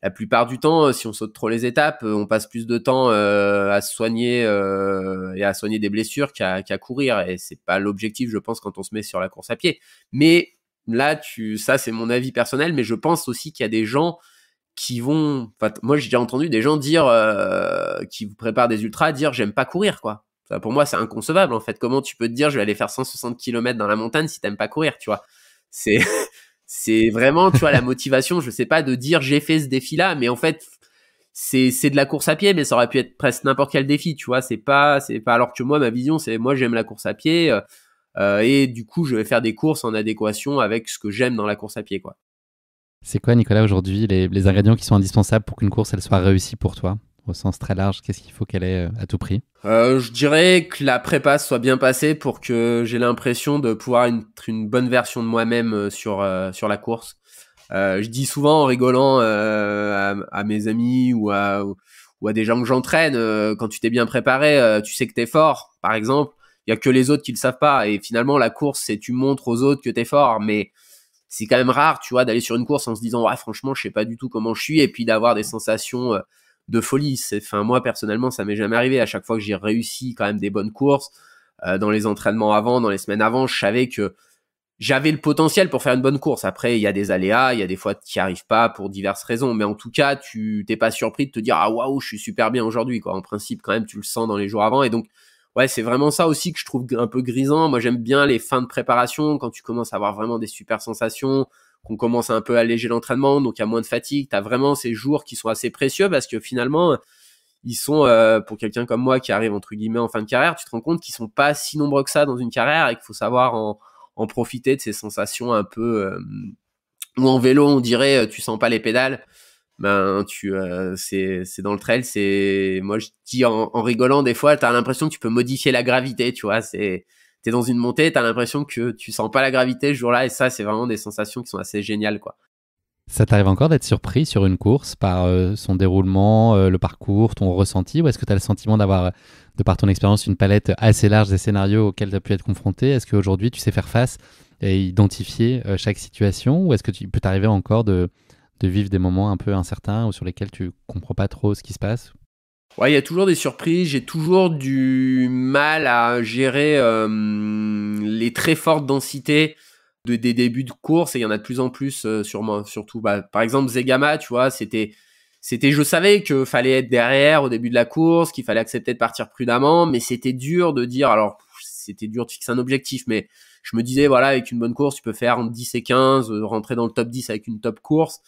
la plupart du temps, si on saute trop les étapes, on passe plus de temps à se soigner et à soigner des blessures qu'à courir. Et c'est pas l'objectif, je pense, quand on se met sur la course à pied. Mais là, ça, c'est mon avis personnel, mais je pense aussi qu'il y a des gens qui vont... Enfin, moi, j'ai déjà entendu des gens dire, qui vous préparent des ultras, dire « j'aime pas courir », quoi. Ça, pour moi, c'est inconcevable, en fait. Comment tu peux te dire « je vais aller faire 160 km dans la montagne si t'aimes pas courir », tu vois. C'est vraiment, tu vois, la motivation, je sais pas, de dire « j'ai fait ce défi-là », mais en fait, c'est de la course à pied, mais ça aurait pu être presque n'importe quel défi, tu vois. C'est pas... Alors que moi, ma vision, c'est moi, j'aime la course à pied, et du coup, je vais faire des courses en adéquation avec ce que j'aime dans la course à pied, quoi. C'est quoi, Nicolas, aujourd'hui, les ingrédients qui sont indispensables pour qu'une course elle soit réussie pour toi? Au sens très large, qu'est-ce qu'il faut qu'elle ait à tout prix? Je dirais que la prépa soit bien passée pour que j'ai l'impression de pouvoir être une bonne version de moi-même sur la course. Je dis souvent en rigolant à mes amis ou à des gens que j'entraîne, quand tu t'es bien préparé, tu sais que t'es fort, par exemple. Il y a que les autres qui le savent pas. Et finalement, la course, c'est tu montres aux autres que t'es fort, mais c'est quand même rare, tu vois, d'aller sur une course en se disant ouais, franchement, je sais pas du tout comment je suis, et puis d'avoir des sensations de folie. Enfin, moi personnellement, ça m'est jamais arrivé. À chaque fois que j'ai réussi quand même des bonnes courses, dans les entraînements avant, dans les semaines avant, je savais que j'avais le potentiel pour faire une bonne course. Après, il y a des aléas, il y a des fois tu n'y arrives pas pour diverses raisons, mais en tout cas, tu t'es pas surpris de te dire ah waouh, je suis super bien aujourd'hui, quoi. En principe, quand même, tu le sens dans les jours avant, et donc ouais, c'est vraiment ça aussi que je trouve un peu grisant. Moi, j'aime bien les fins de préparation, quand tu commences à avoir vraiment des super sensations, qu'on commence à un peu alléger l'entraînement, donc il y a moins de fatigue. T'as vraiment ces jours qui sont assez précieux parce que finalement, ils sont, pour quelqu'un comme moi qui arrive entre guillemets en fin de carrière, tu te rends compte qu'ils sont pas si nombreux que ça dans une carrière et qu'il faut savoir en profiter de ces sensations un peu, où en vélo, on dirait, tu sens pas les pédales. Ben c'est dans le trail, c'est moi je dis en rigolant des fois, t'as l'impression que tu peux modifier la gravité, tu vois, t'es dans une montée, t'as l'impression que tu sens pas la gravité ce jour-là, et ça c'est vraiment des sensations qui sont assez géniales, quoi. Ça t'arrive encore d'être surpris sur une course par son déroulement, le parcours, ton ressenti, ou est-ce que tu as le sentiment d'avoir, de par ton expérience, une palette assez large des scénarios auxquels tu as pu être confronté? Est-ce qu'aujourd'hui tu sais faire face et identifier chaque situation, ou est-ce que tu peut t'arriver encore de vivre des moments un peu incertains ou sur lesquels tu comprends pas trop ce qui se passe? Ouais, il y a toujours des surprises, j'ai toujours du mal à gérer les très fortes densités des débuts de course, et il y en a de plus en plus, sûrement, surtout, bah, par exemple Zegama, tu vois, je savais que fallait être derrière au début de la course, qu'il fallait accepter de partir prudemment, mais c'était dur de dire, alors c'était dur de fixer un objectif, mais je me disais voilà, avec une bonne course, tu peux faire entre 10 et 15, rentrer dans le top 10 avec une top course.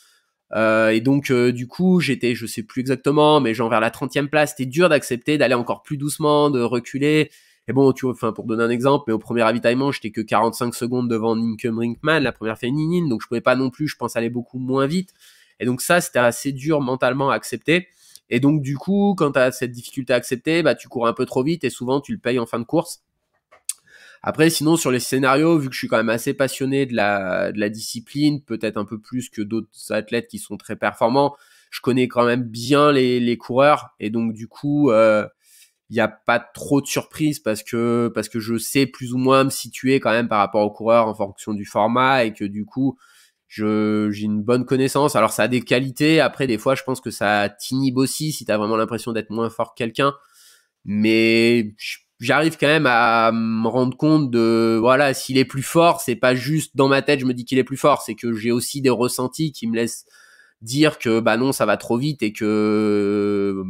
Et donc du coup j'étais, je sais plus exactement, mais genre vers la 30e place, c'était dur d'accepter d'aller encore plus doucement, de reculer. Et bon, tu vois, enfin pour donner un exemple, mais au premier ravitaillement, j'étais que 45 secondes devant Nienke Brinkman, la première féminine, donc je pouvais pas non plus, je pense, aller beaucoup moins vite. Et donc ça, c'était assez dur mentalement à accepter. Et donc du coup, quand tu as cette difficulté à accepter, bah tu cours un peu trop vite et souvent tu le payes en fin de course. Après, sinon, sur les scénarios, vu que je suis quand même assez passionné de la discipline, peut-être un peu plus que d'autres athlètes qui sont très performants, je connais quand même bien les coureurs. Et donc, du coup, il n'y a pas trop de surprises parce que je sais plus ou moins me situer quand même par rapport aux coureurs en fonction du format, et que du coup, j'ai une bonne connaissance. Alors, ça a des qualités. Après, des fois, je pense que ça t'inhibe aussi si tu as vraiment l'impression d'être moins fort que quelqu'un. Mais j'arrive quand même à me rendre compte de, voilà, s'il est plus fort, c'est pas juste dans ma tête, je me dis qu'il est plus fort, c'est que j'ai aussi des ressentis qui me laissent dire que, bah non, ça va trop vite et que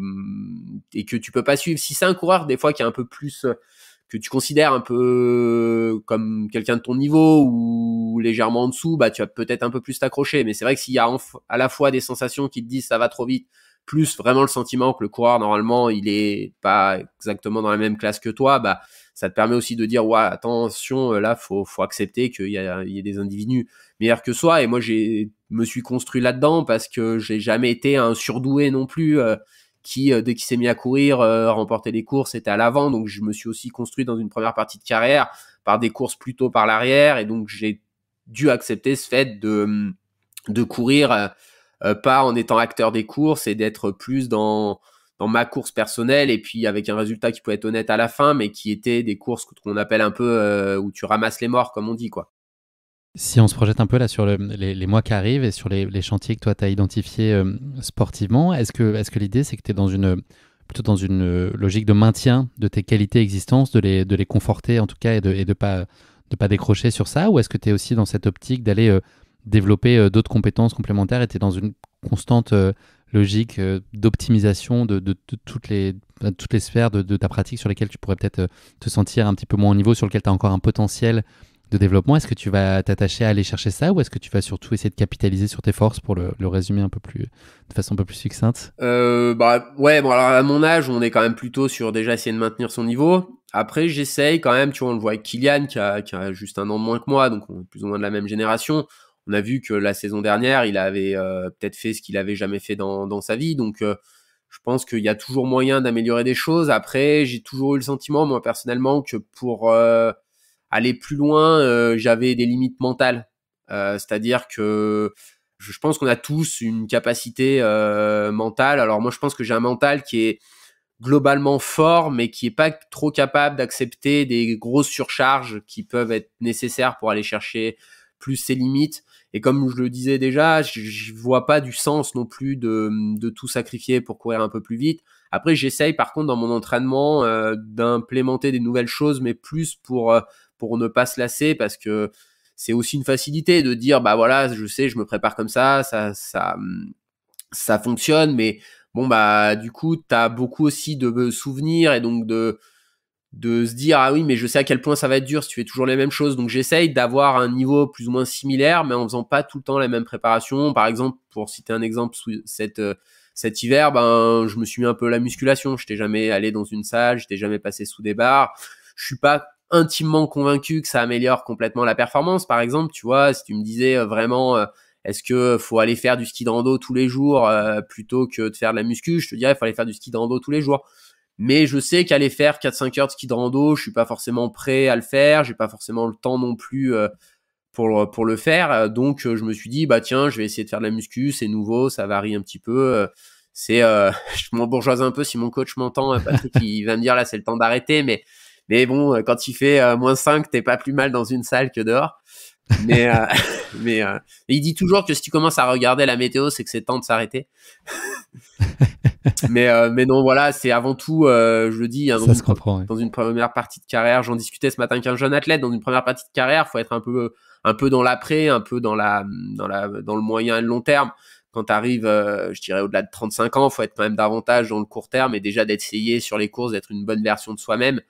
tu peux pas suivre. Si c'est un coureur, des fois, qui est un peu plus, que tu considères un peu comme quelqu'un de ton niveau ou légèrement en dessous, bah tu vas peut-être un peu plus t'accrocher. Mais c'est vrai que s'il y a à la fois des sensations qui te disent ça va trop vite, plus vraiment le sentiment que le coureur, normalement, il est pas exactement dans la même classe que toi, bah ça te permet aussi de dire ouais, attention, là faut accepter qu'il y ait des individus meilleurs que soi. Et moi me suis construit là-dedans parce que j'ai jamais été un surdoué non plus, qui dès qu'il s'est mis à courir, remportait des courses, était à l'avant. Donc je me suis aussi construit dans une première partie de carrière par des courses plutôt par l'arrière, et donc j'ai dû accepter ce fait de courir pas en étant acteur des courses et d'être plus dans ma course personnelle et puis avec un résultat qui peut être honnête à la fin, mais qui était des courses qu'on appelle un peu où tu ramasses les morts, comme on dit, quoi. Si on se projette un peu là sur les mois qui arrivent et sur les chantiers que toi tu as identifiés sportivement, est-ce que l'idée c'est que tu es plutôt dans une logique de maintien de tes qualités existantes, de les conforter en tout cas et de pas décrocher sur ça, ou est-ce que tu es aussi dans cette optique d'aller développer d'autres compétences complémentaires et tu es dans une constante logique d'optimisation de toutes les sphères de ta pratique sur lesquelles tu pourrais peut-être te sentir un petit peu moins au niveau, sur lequel tu as encore un potentiel de développement? Est-ce que tu vas t'attacher à aller chercher ça, ou est-ce que tu vas surtout essayer de capitaliser sur tes forces pour le résumer de façon un peu plus succincte? Ouais, bon, alors à mon âge, on est quand même plutôt sur déjà essayer de maintenir son niveau. Après, j'essaye quand même, tu vois, on le voit avec Kylian qui a juste un an de moins que moi, donc on est plus ou moins de la même génération. On a vu que la saison dernière, il avait peut-être fait ce qu'il avait jamais fait dans sa vie, donc je pense qu'il y a toujours moyen d'améliorer des choses. Après, j'ai toujours eu le sentiment, moi personnellement, que pour aller plus loin, j'avais des limites mentales. C'est-à-dire que je pense qu'on a tous une capacité mentale. Alors moi, je pense que j'ai un mental qui est globalement fort, mais qui est pas trop capable d'accepter des grosses surcharges qui peuvent être nécessaires pour aller chercher plus ses limites. Et comme je le disais déjà, je vois pas du sens non plus de tout sacrifier pour courir un peu plus vite. Après, j'essaye par contre dans mon entraînement d'implémenter des nouvelles choses, mais plus pour ne pas se lasser, parce que c'est aussi une facilité de dire bah voilà, je sais, je me prépare comme ça fonctionne, mais bon bah du coup t'as beaucoup aussi de souvenirs et donc de se dire ah oui mais je sais à quel point ça va être dur si tu fais toujours les mêmes choses, donc j'essaye d'avoir un niveau plus ou moins similaire mais en faisant pas tout le temps la même préparation. Par exemple, pour citer un exemple, cet hiver, ben je me suis mis un peu à la musculation, j'étais jamais allé dans une salle, j'étais jamais passé sous des barres, je suis pas intimement convaincu que ça améliore complètement la performance. Par exemple, tu vois, si tu me disais vraiment est-ce que faut aller faire du ski de rando tous les jours plutôt que de faire de la muscu, je te dirais il faut aller faire du ski de rando tous les jours. Mais je sais qu'aller faire 4-5 heures de ski de rando, je suis pas forcément prêt à le faire, j'ai pas forcément le temps non plus pour le faire. Donc je me suis dit bah tiens, je vais essayer de faire de la muscu, c'est nouveau, ça varie un petit peu. Je m'embourgeoise un peu si mon coach m'entend, Patrick il va me dire là c'est le temps d'arrêter, mais bon, quand il fait -5, t'es pas plus mal dans une salle que dehors. Mais mais il dit toujours que si tu commences à regarder la météo, c'est que c'est temps de s'arrêter. Mais non, voilà, c'est avant tout, je le dis, hein, Ça se comprend, ouais. dans une première partie de carrière, j'en discutais ce matin avec un jeune athlète, dans une première partie de carrière, faut être un peu dans l'après, un peu dans le moyen et le long terme. Quand tu arrives, je dirais au-delà de 35 ans, faut être quand même davantage dans le court terme et déjà d'essayer sur les courses d'être une bonne version de soi-même.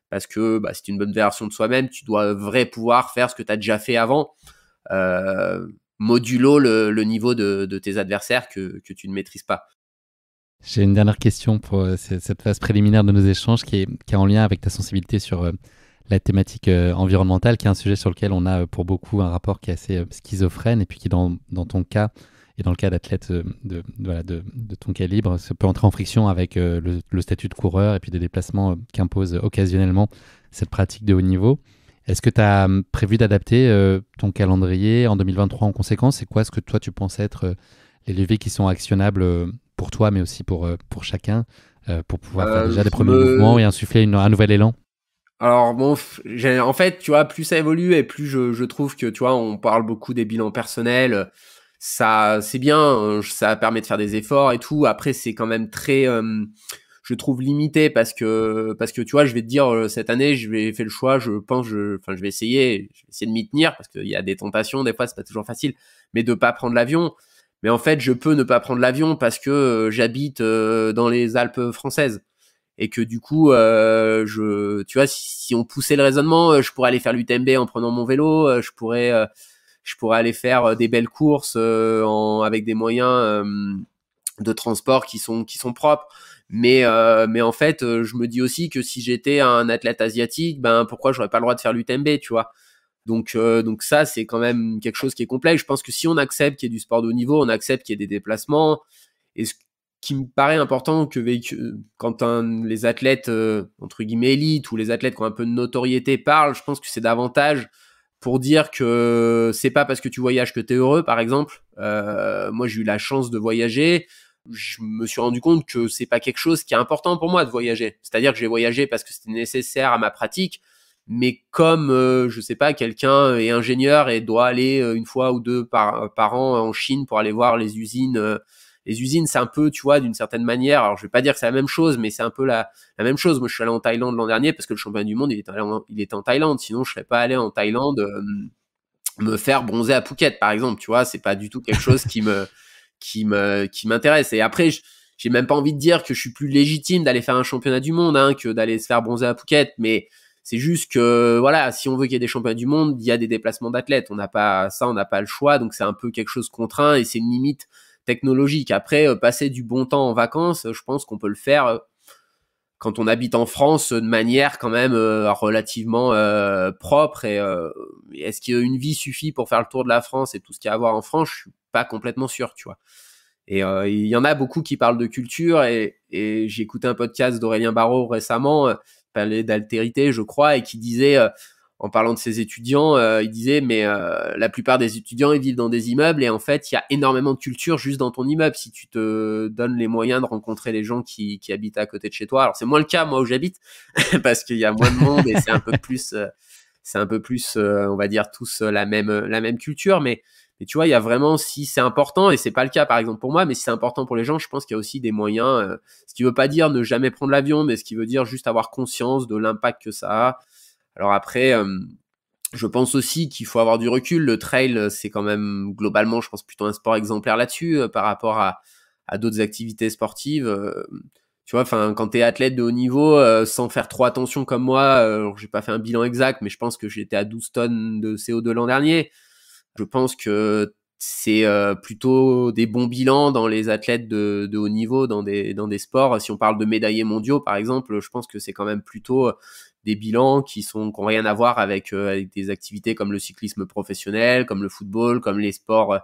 Parce que si tu es une bonne version de soi-même, tu dois pouvoir faire ce que tu as déjà fait avant, modulo le niveau de tes adversaires que tu ne maîtrises pas. J'ai une dernière question pour cette phase préliminaire de nos échanges qui est en lien avec ta sensibilité sur la thématique environnementale, qui est un sujet sur lequel on a pour beaucoup un rapport qui est assez schizophrène, et puis qui dans ton cas et dans le cas d'athlètes de ton calibre, ça peut entrer en friction avec le statut de coureur et puis des déplacements qu'impose occasionnellement cette pratique de haut niveau. Est-ce que tu as prévu d'adapter ton calendrier en 2023 en conséquence? C'est quoi ce que toi tu penses être les leviers qui sont actionnables pour toi, mais aussi pour chacun, pour pouvoir faire déjà des premiers mouvements et insuffler un nouvel élan? Alors bon, en fait, tu vois, plus ça évolue et plus je trouve que, tu vois, on parle beaucoup des bilans personnels. Ça, c'est bien, ça permet de faire des efforts et tout. Après, c'est quand même très, je trouve limité parce que tu vois, je vais te dire, cette année, je vais faire le choix. Je pense, je vais essayer de m'y tenir parce qu'il y a des tentations. Des fois, c'est pas toujours facile, mais de pas prendre l'avion. Mais en fait, je peux ne pas prendre l'avion parce que j'habite dans les Alpes françaises. Et que du coup, tu vois, si on poussait le raisonnement, je pourrais aller faire l'UTMB en prenant mon vélo, je pourrais aller faire des belles courses avec des moyens de transport qui sont propres. Mais en fait, je me dis aussi que si j'étais un athlète asiatique, ben pourquoi j'aurais pas le droit de faire l'UTMB, tu vois? Donc ça, c'est quand même quelque chose qui est complexe. Je pense que si on accepte qu'il y ait du sport de haut niveau, on accepte qu'il y ait des déplacements. Et ce qui me paraît important quand les athlètes entre guillemets élites ou les athlètes qui ont un peu de notoriété parlent, je pense que c'est davantage pour dire que c'est pas parce que tu voyages que t'es heureux, par exemple. Moi, j'ai eu la chance de voyager. Je me suis rendu compte que c'est pas quelque chose qui est important pour moi de voyager. C'est-à-dire que j'ai voyagé parce que c'était nécessaire à ma pratique, mais comme je sais pas, quelqu'un est ingénieur et doit aller une fois ou deux par an en Chine pour aller voir les usines. Les usines, c'est un peu, tu vois, d'une certaine manière. Alors, je vais pas dire que c'est la même chose, mais c'est un peu la même chose. Moi, je suis allé en Thaïlande l'an dernier parce que le championnat du monde, il était en Thaïlande. Sinon, je serais pas allé en Thaïlande me faire bronzer à Phuket, par exemple. Tu vois, c'est pas du tout quelque chose qui m'intéresse. Et après, j'ai même pas envie de dire que je suis plus légitime d'aller faire un championnat du monde que d'aller se faire bronzer à Phuket, mais c'est juste que voilà, si on veut qu'il y ait des championnats du monde, il y a des déplacements d'athlètes. On n'a pas le choix, donc c'est un peu quelque chose contraint et c'est une limite technologique. Après, passer du bon temps en vacances, je pense qu'on peut le faire quand on habite en France de manière quand même relativement propre. Et est-ce qu'une vie suffit pour faire le tour de la France et tout ce qu'il y a à voir en France? Je suis pas complètement sûr, tu vois. Et il y en a beaucoup qui parlent de culture et j'ai écouté un podcast d'Aurélien Barraud récemment, parlait d'altérité, je crois, et qui disait, en parlant de ses étudiants, il disait, mais la plupart des étudiants, ils vivent dans des immeubles et en fait, il y a énormément de culture juste dans ton immeuble si tu te donnes les moyens de rencontrer les gens qui habitent à côté de chez toi. Alors, c'est moins le cas, moi, où j'habite, parce qu'il y a moins de monde et c'est un peu plus, on va dire, tous la même culture, mais tu vois, il y a vraiment, si c'est important, et c'est pas le cas par exemple pour moi, mais si c'est important pour les gens, je pense qu'il y a aussi des moyens, ce qui veut pas dire ne jamais prendre l'avion, mais ce qui veut dire juste avoir conscience de l'impact que ça a. Alors après, je pense aussi qu'il faut avoir du recul. Le trail, c'est quand même globalement, je pense, plutôt un sport exemplaire là-dessus par rapport à d'autres activités sportives. Tu vois, enfin, quand t'es athlète de haut niveau, sans faire trop attention comme moi, j'ai pas fait un bilan exact, mais je pense que j'étais à 12 tonnes de CO2 l'an dernier. Je pense que c'est plutôt des bons bilans dans les athlètes de haut niveau, dans des sports. Si on parle de médaillés mondiaux, par exemple, je pense que c'est quand même plutôt des bilans qui ont rien à voir avec des activités comme le cyclisme professionnel, comme le football, comme les sports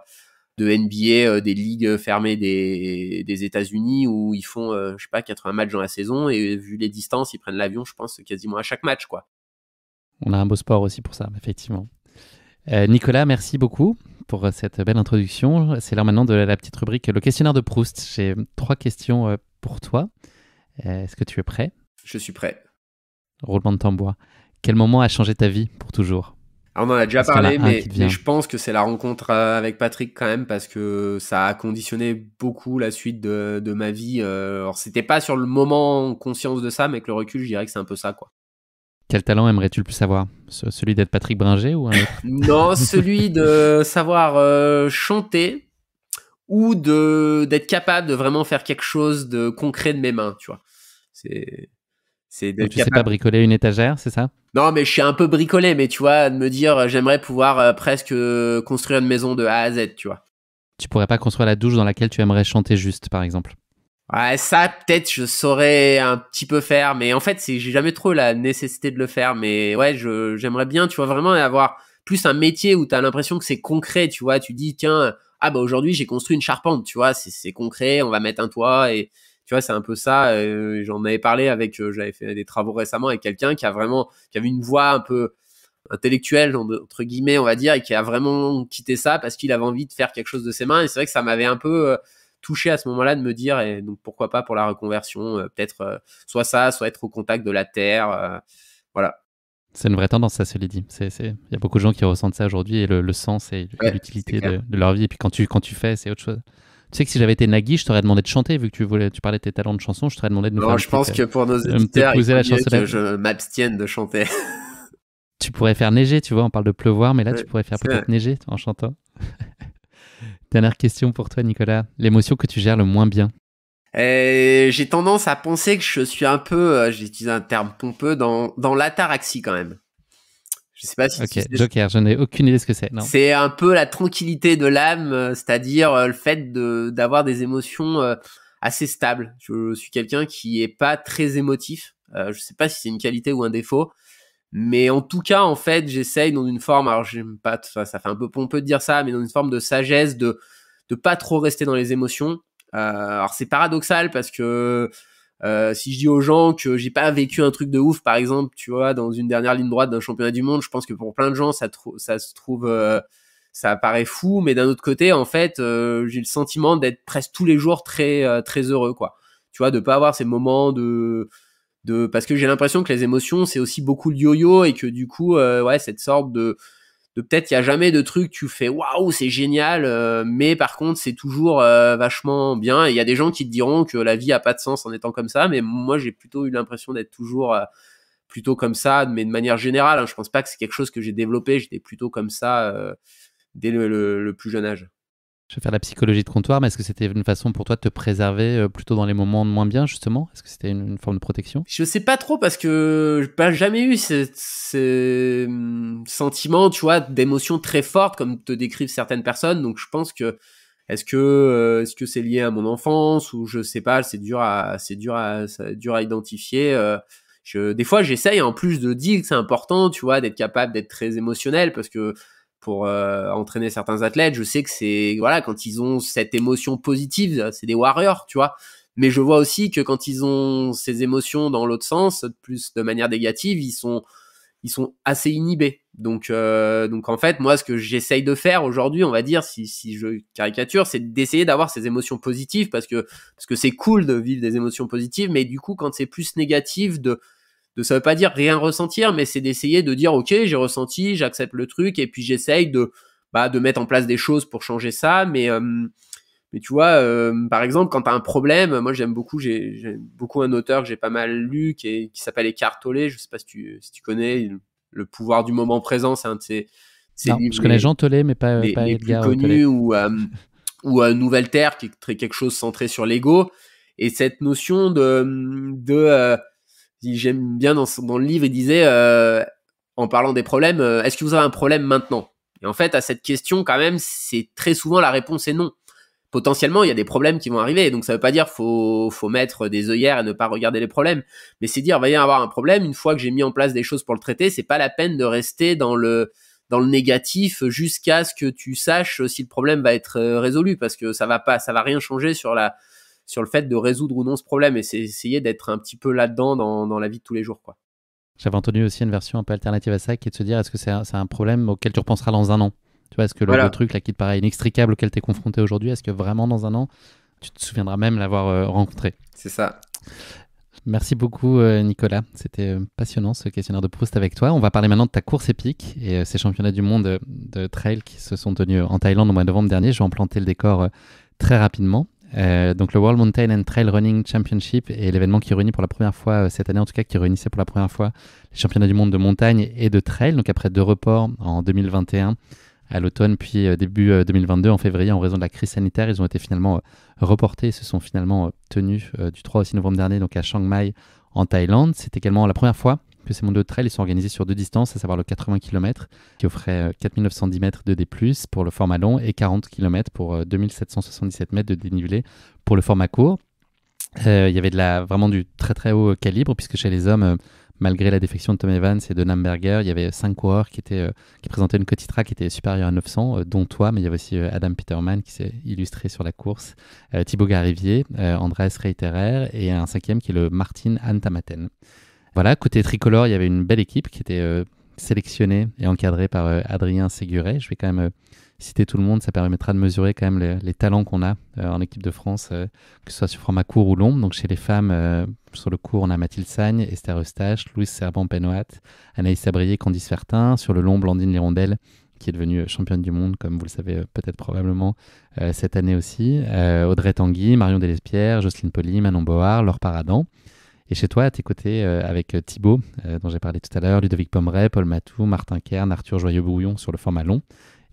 de NBA, des ligues fermées des États-Unis où ils font, je sais pas, 80 matchs dans la saison et vu les distances, ils prennent l'avion, je pense, quasiment à chaque match, quoi. On a un beau sport aussi pour ça, effectivement. Nicolas, merci beaucoup pour cette belle introduction. C'est l'heure maintenant de la petite rubrique Le questionnaire de Proust. J'ai 3 questions pour toi. Est-ce que tu es prêt? Je suis prêt. Roulement de tambour. Quel moment a changé ta vie pour toujours? Alors, on en a déjà parlé, mais je pense que c'est la rencontre avec Patrick quand même, parce que ça a conditionné beaucoup la suite de ma vie. Alors, c'était pas sur le moment conscience de ça, mais avec le recul, je dirais que c'est un peu ça, quoi. Quel talent aimerais-tu le plus avoir? Celui d'être Patrick Bringer ou un autre? Non, celui de savoir chanter ou d'être capable de vraiment faire quelque chose de concret de mes mains, tu vois. Donc, tu sais pas bricoler une étagère, c'est ça? Non, mais je suis un peu bricolé, mais tu vois, de me dire, j'aimerais pouvoir presque construire une maison de A à Z, tu vois. Tu pourrais pas construire la douche dans laquelle tu aimerais chanter juste, par exemple? Ouais, ça, peut-être, je saurais un petit peu faire, mais en fait, j'ai jamais trop la nécessité de le faire, mais ouais, j'aimerais bien, tu vois, vraiment avoir plus un métier où t'as l'impression que c'est concret, tu vois, tu dis, tiens, bah aujourd'hui, j'ai construit une charpente, tu vois, c'est concret, on va mettre un toit, et tu vois, c'est un peu ça, j'en avais parlé avec, j'avais fait des travaux récemment avec quelqu'un qui avait une voix un peu intellectuelle, entre guillemets, on va dire, et qui a vraiment quitté ça parce qu'il avait envie de faire quelque chose de ses mains, et c'est vrai que ça m'avait un peu touché à ce moment-là de me dire, et donc pourquoi pas pour la reconversion, peut-être soit ça, soit être au contact de la terre, voilà. C'est une vraie tendance, ça, cela dit. Il y a beaucoup de gens qui ressentent ça aujourd'hui, et le sens et l'utilité de leur vie. Et puis quand tu fais, c'est autre chose. Tu sais que si j'avais été Nagui, je t'aurais demandé de chanter, vu que tu parlais de tes talents de chanson, je t'aurais demandé de nous faire Non, je pense que pour nos auditeurs, il faut mieux que je m'abstienne de chanter. Tu pourrais faire neiger, tu vois, on parle de pleuvoir, mais là, tu pourrais faire peut-être neiger en chantant. Dernière question pour toi, Nicolas. L'émotion que tu gères le moins bien? J'ai tendance à penser que je suis un peu, j'ai utilisé un terme pompeux, dans l'ataraxie quand même. Je sais pas si Ok, Joker, je n'ai aucune idée de ce que c'est. Non. C'est un peu la tranquillité de l'âme, c'est-à-dire le fait d'avoir des émotions assez stables. Je suis quelqu'un qui est pas très émotif. Je sais pas si c'est une qualité ou un défaut. Mais en tout cas, en fait, j'essaye dans une forme, alors j'aime pas, ça fait un peu pompeux de dire ça, mais dans une forme de sagesse, de pas trop rester dans les émotions. Alors c'est paradoxal parce que si je dis aux gens que j'ai pas vécu un truc de ouf, par exemple, tu vois, dans une dernière ligne droite d'un championnat du monde, je pense que pour plein de gens, ça se trouve ça paraît fou, mais d'un autre côté, en fait, j'ai le sentiment d'être presque tous les jours très heureux, quoi. Tu vois, de pas avoir ces moments parce que j'ai l'impression que les émotions, c'est aussi beaucoup le yo-yo et que du coup, ouais, cette sorte de peut-être il y a jamais de truc tu fais waouh c'est génial, mais par contre c'est toujours vachement bien. Et il y a des gens qui te diront que la vie a pas de sens en étant comme ça, mais moi j'ai plutôt eu l'impression d'être toujours plutôt comme ça, mais de manière générale, hein. Je pense pas que c'est quelque chose que j'ai développé, j'étais plutôt comme ça dès le plus jeune âge. Je vais faire la psychologie de comptoir, mais est-ce que c'était une façon pour toi de te préserver plutôt dans les moments de moins bien, justement? Est-ce que c'était une forme de protection? Je sais pas trop parce que j'ai pas jamais eu ces sentiments, tu vois, d'émotions très fortes comme te décrivent certaines personnes. Donc je pense que est-ce que c'est lié à mon enfance ou je sais pas, c'est dur à identifier. Des fois j'essaye en plus de dire que c'est important, tu vois, d'être capable d'être très émotionnel parce que pour entraîner certains athlètes, je sais que c'est voilà quand ils ont cette émotion positive, c'est des warriors, tu vois. Mais je vois aussi que quand ils ont ces émotions dans l'autre sens, plus de manière négative, ils sont assez inhibés. Donc en fait, moi, ce que j'essaye de faire aujourd'hui, on va dire, si je caricature, c'est d'essayer d'avoir ces émotions positives parce que c'est cool de vivre des émotions positives, mais du coup, quand c'est plus négatif, ça veut pas dire rien ressentir, mais c'est d'essayer de dire, ok, j'ai ressenti, j'accepte le truc, et puis j'essaye de mettre en place des choses pour changer ça, mais tu vois, par exemple, quand tu as un problème, moi j'aime beaucoup un auteur que j'ai pas mal lu qui s'appelle Eckhart Tolle, je sais pas si tu connais, Le pouvoir du moment présent, c'est un de ses Non, livres je connais Jean Tollé, mais pas les plus Edgar Tollé. connus, ou Nouvelle Terre, qui est quelque chose centré sur l'ego. Et cette notion j'aime bien dans le livre, il disait, en parlant des problèmes, est-ce que vous avez un problème maintenant? Et en fait, à cette question, quand même, c'est très souvent la réponse est non. Potentiellement, il y a des problèmes qui vont arriver. Donc, ça veut pas dire faut mettre des œillères et ne pas regarder les problèmes. Mais c'est dire, va y avoir un problème. Une fois que j'ai mis en place des choses pour le traiter, c'est pas la peine de rester dans le négatif jusqu'à ce que tu saches si le problème va être résolu, parce que ça va rien changer sur le fait de résoudre ou non ce problème. Et c'est essayer d'être un petit peu là-dedans dans la vie de tous les jours, quoi. J'avais entendu aussi une version un peu alternative à ça, qui est de se dire, est-ce que c'est un problème auquel tu repenseras dans un an? Tu vois, est-ce que Voilà. le truc là qui te paraît inextricable auquel tu es confronté aujourd'hui, est-ce que vraiment dans un an, tu te souviendras même l'avoir rencontré? C'est ça. Merci beaucoup Nicolas, c'était passionnant ce questionnaire de Proust avec toi. On va parler maintenant de ta course épique et ces championnats du monde de trail qui se sont tenus en Thaïlande au mois de novembre dernier. Je vais en planter le décor très rapidement. Donc le World Mountain and Trail Running Championship est l'événement qui réunit pour la première fois cette année, en tout cas qui réunissait pour la première fois les championnats du monde de montagne et de trail. Donc après 2 reports en 2021 à l'automne, puis début 2022 en février, en raison de la crise sanitaire, ils ont été finalement reportés et se sont finalement tenus du 3 au 6 novembre dernier, donc à Chiang Mai en Thaïlande. C'est également la première fois que ces mondiaux de trail ils sont organisés sur 2 distances, à savoir le 80 km qui offrait 4910 mètres de D+, pour le format long, et 40 km pour 2777 mètres de dénivelé pour le format court. Il y avait vraiment du très très haut calibre, puisque chez les hommes, malgré la défection de Tom Evans et de Namberger, il y avait 5 coureurs qui présentaient une quotitra qui était supérieure à 900, dont toi, mais il y avait aussi Adam Peterman qui s'est illustré sur la course, Thibaut Garivier, Andreas Reiterer, et un 5e qui est le Martin Antamaten. Voilà, côté tricolore, il y avait une belle équipe qui était sélectionnée et encadrée par Adrien Séguret. Je vais quand même citer tout le monde, ça permettra de mesurer quand même les talents qu'on a en équipe de France, que ce soit sur format court ou long. Donc chez les femmes, sur le court, on a Mathilde Sagne, Esther Eustache, Louise Serban-Penhoat, Anaïs Sabrier, Candice Fertin. Sur le long, Blandine Lirondelle, qui est devenue championne du monde, comme vous le savez peut-être probablement, cette année aussi. Audrey Tanguy, Marion Delespierre, Jocelyne Poli, Manon Board, Laure Paradan. Et chez toi, à tes côtés, avec Thibaut, dont j'ai parlé tout à l'heure, Ludovic Pommeret, Paul Matou, Martin Kern, Arthur Joyeux-Brouillon sur le format long.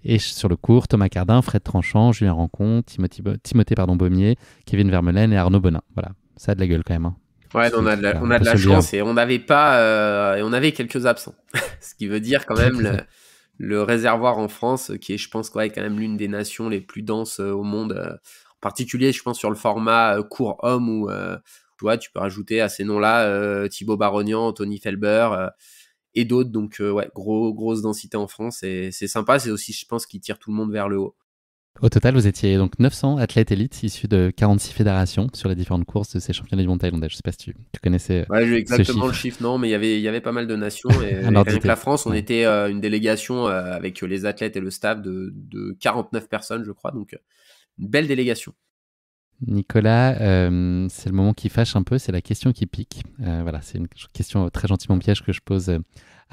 Et sur le court, Thomas Cardin, Fred Tranchant, Julien Rancon, Timothée Baumier, Kevin Vermeulen et Arnaud Bonin. Voilà, ça a de la gueule quand même. Hein. Ouais, on a de la chance et on n'avait pas et on avait quelques absents. Ce qui veut dire quand même le réservoir en France, qui est, je pense, quand même l'une des nations les plus denses au monde. En particulier, je pense, sur le format court homme, où tu vois, tu peux rajouter à ces noms-là Thibaut Barognan, Anthony Felber et d'autres. Donc, ouais, grosse densité en France, et c'est sympa. C'est aussi, je pense, qui tire tout le monde vers le haut. Au total, vous étiez donc 900 athlètes élites issus de 46 fédérations sur les différentes courses de ces championnats du monde thaïlandais. Je ne sais pas si tu connaissais Ouais, j'ai ce exactement le chiffre. chiffre, non, mais il y avait pas mal de nations Un et ordre rien que la d'idée. France, on Ouais. était une délégation avec les athlètes et le staff de 49 personnes, je crois, donc une belle délégation. Nicolas, c'est le moment qui fâche un peu, c'est la question qui pique. Voilà, c'est une question très gentiment piège que je pose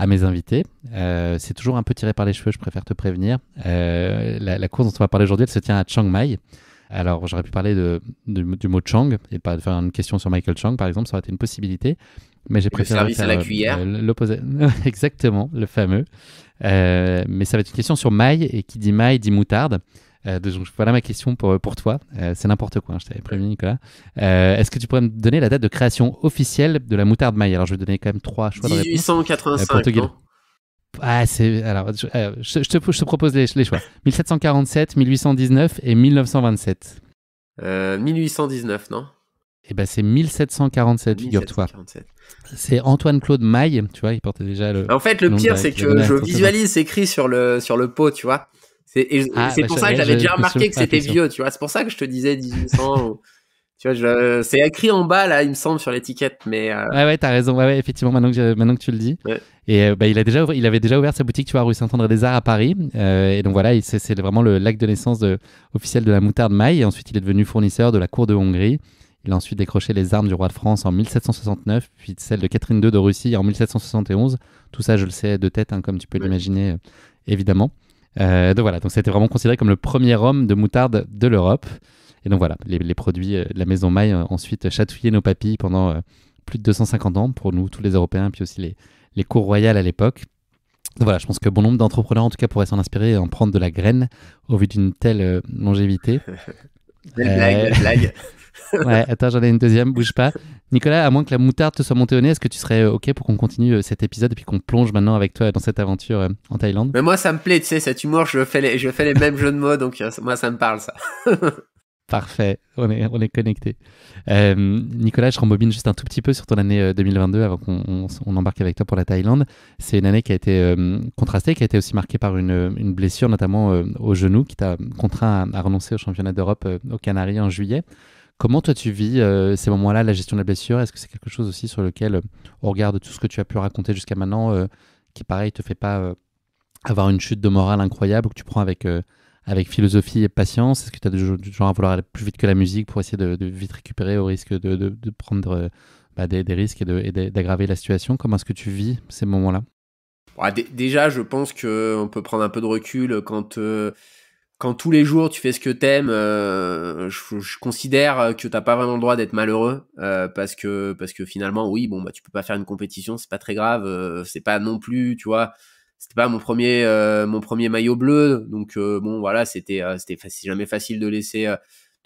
à mes invités. C'est toujours un peu tiré par les cheveux, je préfère te prévenir. La course dont on va parler aujourd'hui, elle se tient à Chiang Mai. Alors, j'aurais pu parler du mot Chang et pas de faire une question sur Michael Chang, par exemple, ça aurait été une possibilité. Mais j'ai Et le préféré service à faire la cuillère. l'opposé. Exactement, le fameux. Mais ça va être une question sur maille, et qui dit maille dit moutarde. Donc voilà ma question pour toi. C'est n'importe quoi, hein, je t'avais prévenu, Nicolas. Est-ce que tu pourrais me donner la date de création officielle de la moutarde maille? Alors je vais donner quand même 3 choix de réponse. Pour 1885, te guider. non? Ah, alors, je te propose les choix. 1747, 1819 et 1927. 1819, non? Et ben c'est 1747, figure-toi. 1747. C'est Antoine-Claude Maille, tu vois, il portait déjà le En fait, le nom pire, c'est qu'il a que donné à je son sauveur. visualise écrit sur le pot, tu vois. Ah, C'est bah, pour ça que j'avais déjà je me suis remarqué même que pas c'était réfléchi. vieux, tu vois. C'est pour ça que je te disais 1800. Tu vois, c'est écrit en bas, là, il me semble, sur l'étiquette, mais Ouais, t'as raison. Ouais, effectivement, maintenant que tu le dis. ouais. Et bah, il avait déjà ouvert sa boutique, tu vois, rue Saint-André-des-Arts à Paris. Et donc voilà, c'est vraiment l'acte de naissance officiel de la moutarde maille. Et ensuite, il est devenu fournisseur de la cour de Hongrie. Il a ensuite décroché les armes du roi de France en 1769, puis celles de Catherine II de Russie en 1771. Tout ça, je le sais de tête, hein, comme tu peux Ouais. l'imaginer, évidemment. Donc voilà, donc c'était vraiment considéré comme le premier homme de moutarde de l'Europe. Et donc voilà, les produits de la maison Maille ensuite chatouillaient nos papilles pendant plus de 250 ans pour nous, tous les Européens, puis aussi les cours royales à l'époque. Donc voilà, je pense que bon nombre d'entrepreneurs en tout cas pourraient s'en inspirer et en prendre de la graine au vu d'une telle longévité. Belle blague, belle blague. Ouais, attends, j'en ai une deuxième, bouge pas. Nicolas, à moins que la moutarde te soit montée au nez, est-ce que tu serais OK pour qu'on continue cet épisode et puis qu'on plonge maintenant avec toi dans cette aventure en Thaïlande? Mais moi, ça me plaît, tu sais, cet humour, je fais les mêmes jeux de mots, donc moi, ça me parle, ça. Parfait, on est connectés. Nicolas, je rembobine juste un tout petit peu sur ton année 2022 avant qu'on embarque avec toi pour la Thaïlande. C'est une année qui a été contrastée, qui a été aussi marquée par une blessure, notamment au genou, qui t'a contraint à renoncer au championnat d'Europe aux Canaries en juillet. Comment toi tu vis ces moments-là, la gestion de la blessure? Est-ce que c'est quelque chose aussi sur lequel, au regard de tout ce que tu as pu raconter jusqu'à maintenant, qui pareil te fait pas avoir une chute de morale incroyable, ou que tu prends avec philosophie et patience? Est-ce que tu as du genre à vouloir aller plus vite que la musique pour essayer de vite récupérer au risque de prendre des risques et d'aggraver la situation? Comment est-ce que tu vis ces moments-là? Bon, déjà, je pense qu'on peut prendre un peu de recul quand tous les jours tu fais ce que t'aimes. Je considère que t'as pas vraiment le droit d'être malheureux parce que finalement, oui, bon, bah tu peux pas faire une compétition, c'est pas très grave. C'est pas non plus, tu vois. C'était pas mon premier maillot bleu, donc bon voilà, c'est jamais facile de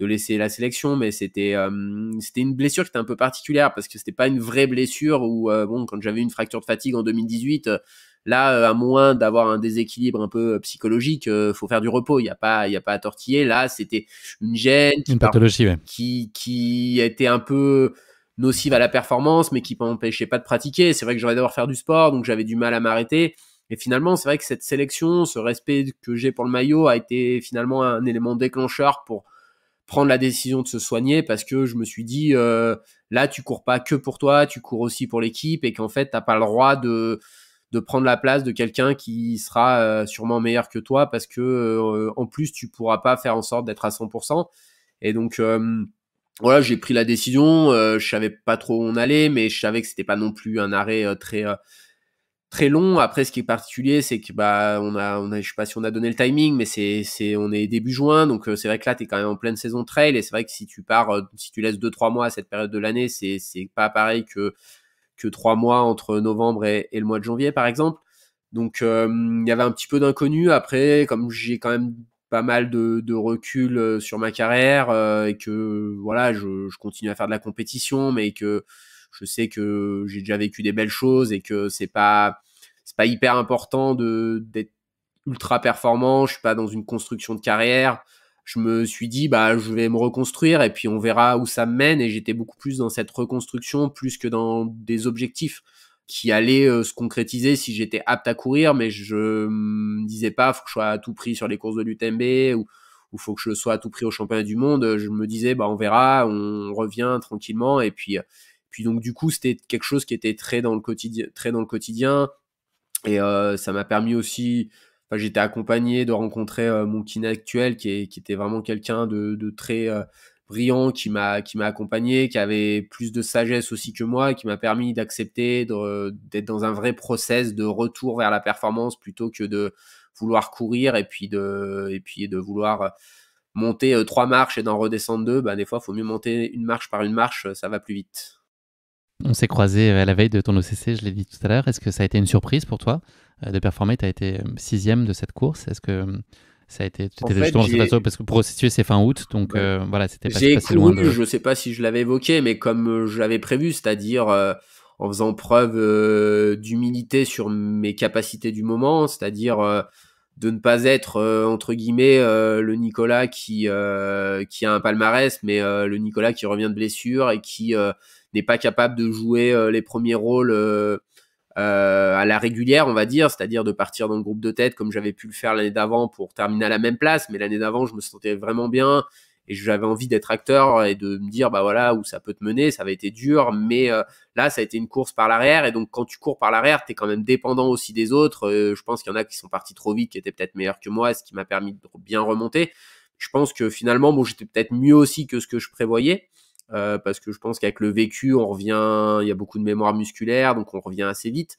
laisser la sélection, mais c'était une blessure qui était un peu particulière parce que c'était pas une vraie blessure où bon, quand j'avais une fracture de fatigue en 2018, là à moins d'avoir un déséquilibre un peu psychologique, faut faire du repos, il y a pas à tortiller. Là, c'était une gêne Une pathologie, ouais. qui était un peu nocive à la performance, mais qui m'empêchait pas de pratiquer. C'est vrai que j'aurais devoir faire du sport, donc j'avais du mal à m'arrêter. Et finalement, c'est vrai que cette sélection, ce respect que j'ai pour le maillot a été finalement un élément déclencheur pour prendre la décision de se soigner, parce que je me suis dit, là, tu cours pas que pour toi, tu cours aussi pour l'équipe, et qu'en fait, t'as pas le droit de prendre la place de quelqu'un qui sera sûrement meilleur que toi, parce que en plus, tu pourras pas faire en sorte d'être à 100%. Et donc, voilà, j'ai pris la décision. Je savais pas trop où on allait, mais je savais que c'était pas non plus un arrêt très long. Après, ce qui est particulier, c'est que bah je sais pas si on a donné le timing, mais on est début juin, donc c'est vrai que là t'es quand même en pleine saison trail, et c'est vrai que si tu pars, si tu laisses 2-3 mois à cette période de l'année, c'est pas pareil que 3 mois entre novembre et le mois de janvier par exemple. Donc il y avait un petit peu d'inconnu. Après, comme j'ai quand même pas mal de recul sur ma carrière, et que voilà, je continue à faire de la compétition, mais que je sais que j'ai déjà vécu des belles choses et que c'est pas hyper important d'être ultra performant. Je suis pas dans une construction de carrière. Je me suis dit, bah, je vais me reconstruire et puis on verra où ça me mène. Et j'étais beaucoup plus dans cette reconstruction plus que dans des objectifs qui allaient se concrétiser si j'étais apte à courir. Mais je me disais pas, faut que je sois à tout prix sur les courses de l'UTMB, où il faut que je sois à tout prix au championnat du monde, je me disais, on verra, on revient tranquillement. Et puis donc, du coup, c'était quelque chose qui était très dans le quotidien. Et ça m'a permis aussi, j'étais accompagné de rencontrer mon kiné actuel qui était vraiment quelqu'un de très brillant, qui m'a accompagné, qui avait plus de sagesse aussi que moi, et qui m'a permis d'accepter d'être dans un vrai process de retour vers la performance plutôt que de vouloir courir et puis de vouloir monter 3 marches et d'en redescendre 2. Des fois, il faut mieux monter une marche par une marche, ça va plus vite. On s'est croisés à la veille de ton OCC, je l'ai dit tout à l'heure. Est-ce que ça a été une surprise pour toi de performer? Tu as été 6e de cette course. Est-ce que ça a été justement cette façon, parce que pour situer, c'est fin août, donc voilà, c'était pas si loin de... Je sais pas si je l'avais évoqué, mais comme je l'avais prévu, c'est-à-dire en faisant preuve d'humilité sur mes capacités du moment, c'est-à-dire de ne pas être entre guillemets le Nicolas qui a un palmarès, mais le Nicolas qui revient de blessure et qui n'est pas capable de jouer les premiers rôles à la régulière, on va dire, c'est-à-dire de partir dans le groupe de tête comme j'avais pu le faire l'année d'avant pour terminer à la même place. Mais l'année d'avant, je me sentais vraiment bien et j'avais envie d'être acteur et de me dire voilà où ça peut te mener. Ça avait été dur, mais là ça a été une course par l'arrière, et donc quand tu cours par l'arrière, t'es quand même dépendant aussi des autres. Je pense qu'il y en a qui sont partis trop vite, qui étaient peut-être meilleurs que moi, ce qui m'a permis de bien remonter. Je pense que finalement j'étais peut-être mieux aussi que ce que je prévoyais. Parce que je pense qu'avec le vécu, on revient, il y a beaucoup de mémoire musculaire, donc on revient assez vite.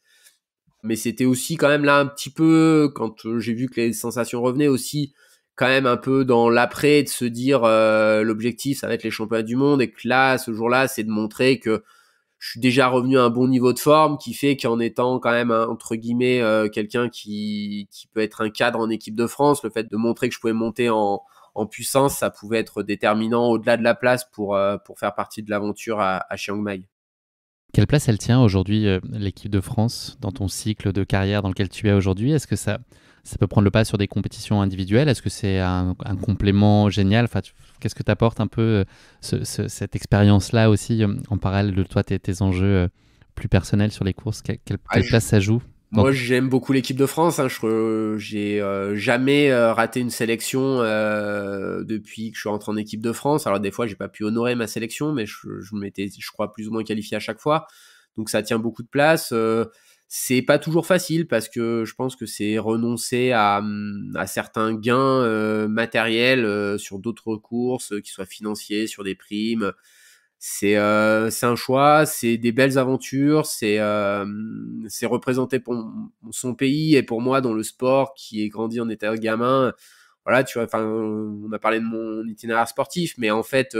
Mais c'était aussi quand même là un petit peu, quand j'ai vu que les sensations revenaient aussi, quand même un peu dans l'après, de se dire l'objectif, ça va être les championnats du monde, et que là, ce jour-là, c'est de montrer que je suis déjà revenu à un bon niveau de forme, qui fait qu'en étant quand même, entre guillemets, quelqu'un qui peut être un cadre en équipe de France, le fait de montrer que je pouvais monter en puissance, ça pouvait être déterminant au-delà de la place pour faire partie de l'aventure à Chiang Mai. Quelle place elle tient aujourd'hui, l'équipe de France, dans ton cycle de carrière dans lequel tu es aujourd'hui? Est-ce que ça peut prendre le pas sur des compétitions individuelles? Est-ce que c'est un complément génial? Qu'est-ce que t'apporte un peu cette expérience-là aussi, en parallèle de toi, tes enjeux plus personnels sur les courses? Quelle place ça joue? Moi, j'aime beaucoup l'équipe de France. J'ai jamais raté une sélection depuis que je suis rentré en équipe de France. Alors des fois, j'ai pas pu honorer ma sélection, mais je m'étais, je crois, plus ou moins qualifié à chaque fois. Donc ça tient beaucoup de place. C'est pas toujours facile parce que je pense que c'est renoncer à certains gains matériels sur d'autres courses, qui soient financiers, sur des primes. C'est un choix, c'est des belles aventures, c'est représenter pour son pays, et pour moi dans le sport qui est grandi en étant gamin. Voilà, tu vois, on a parlé de mon itinéraire sportif, mais en fait,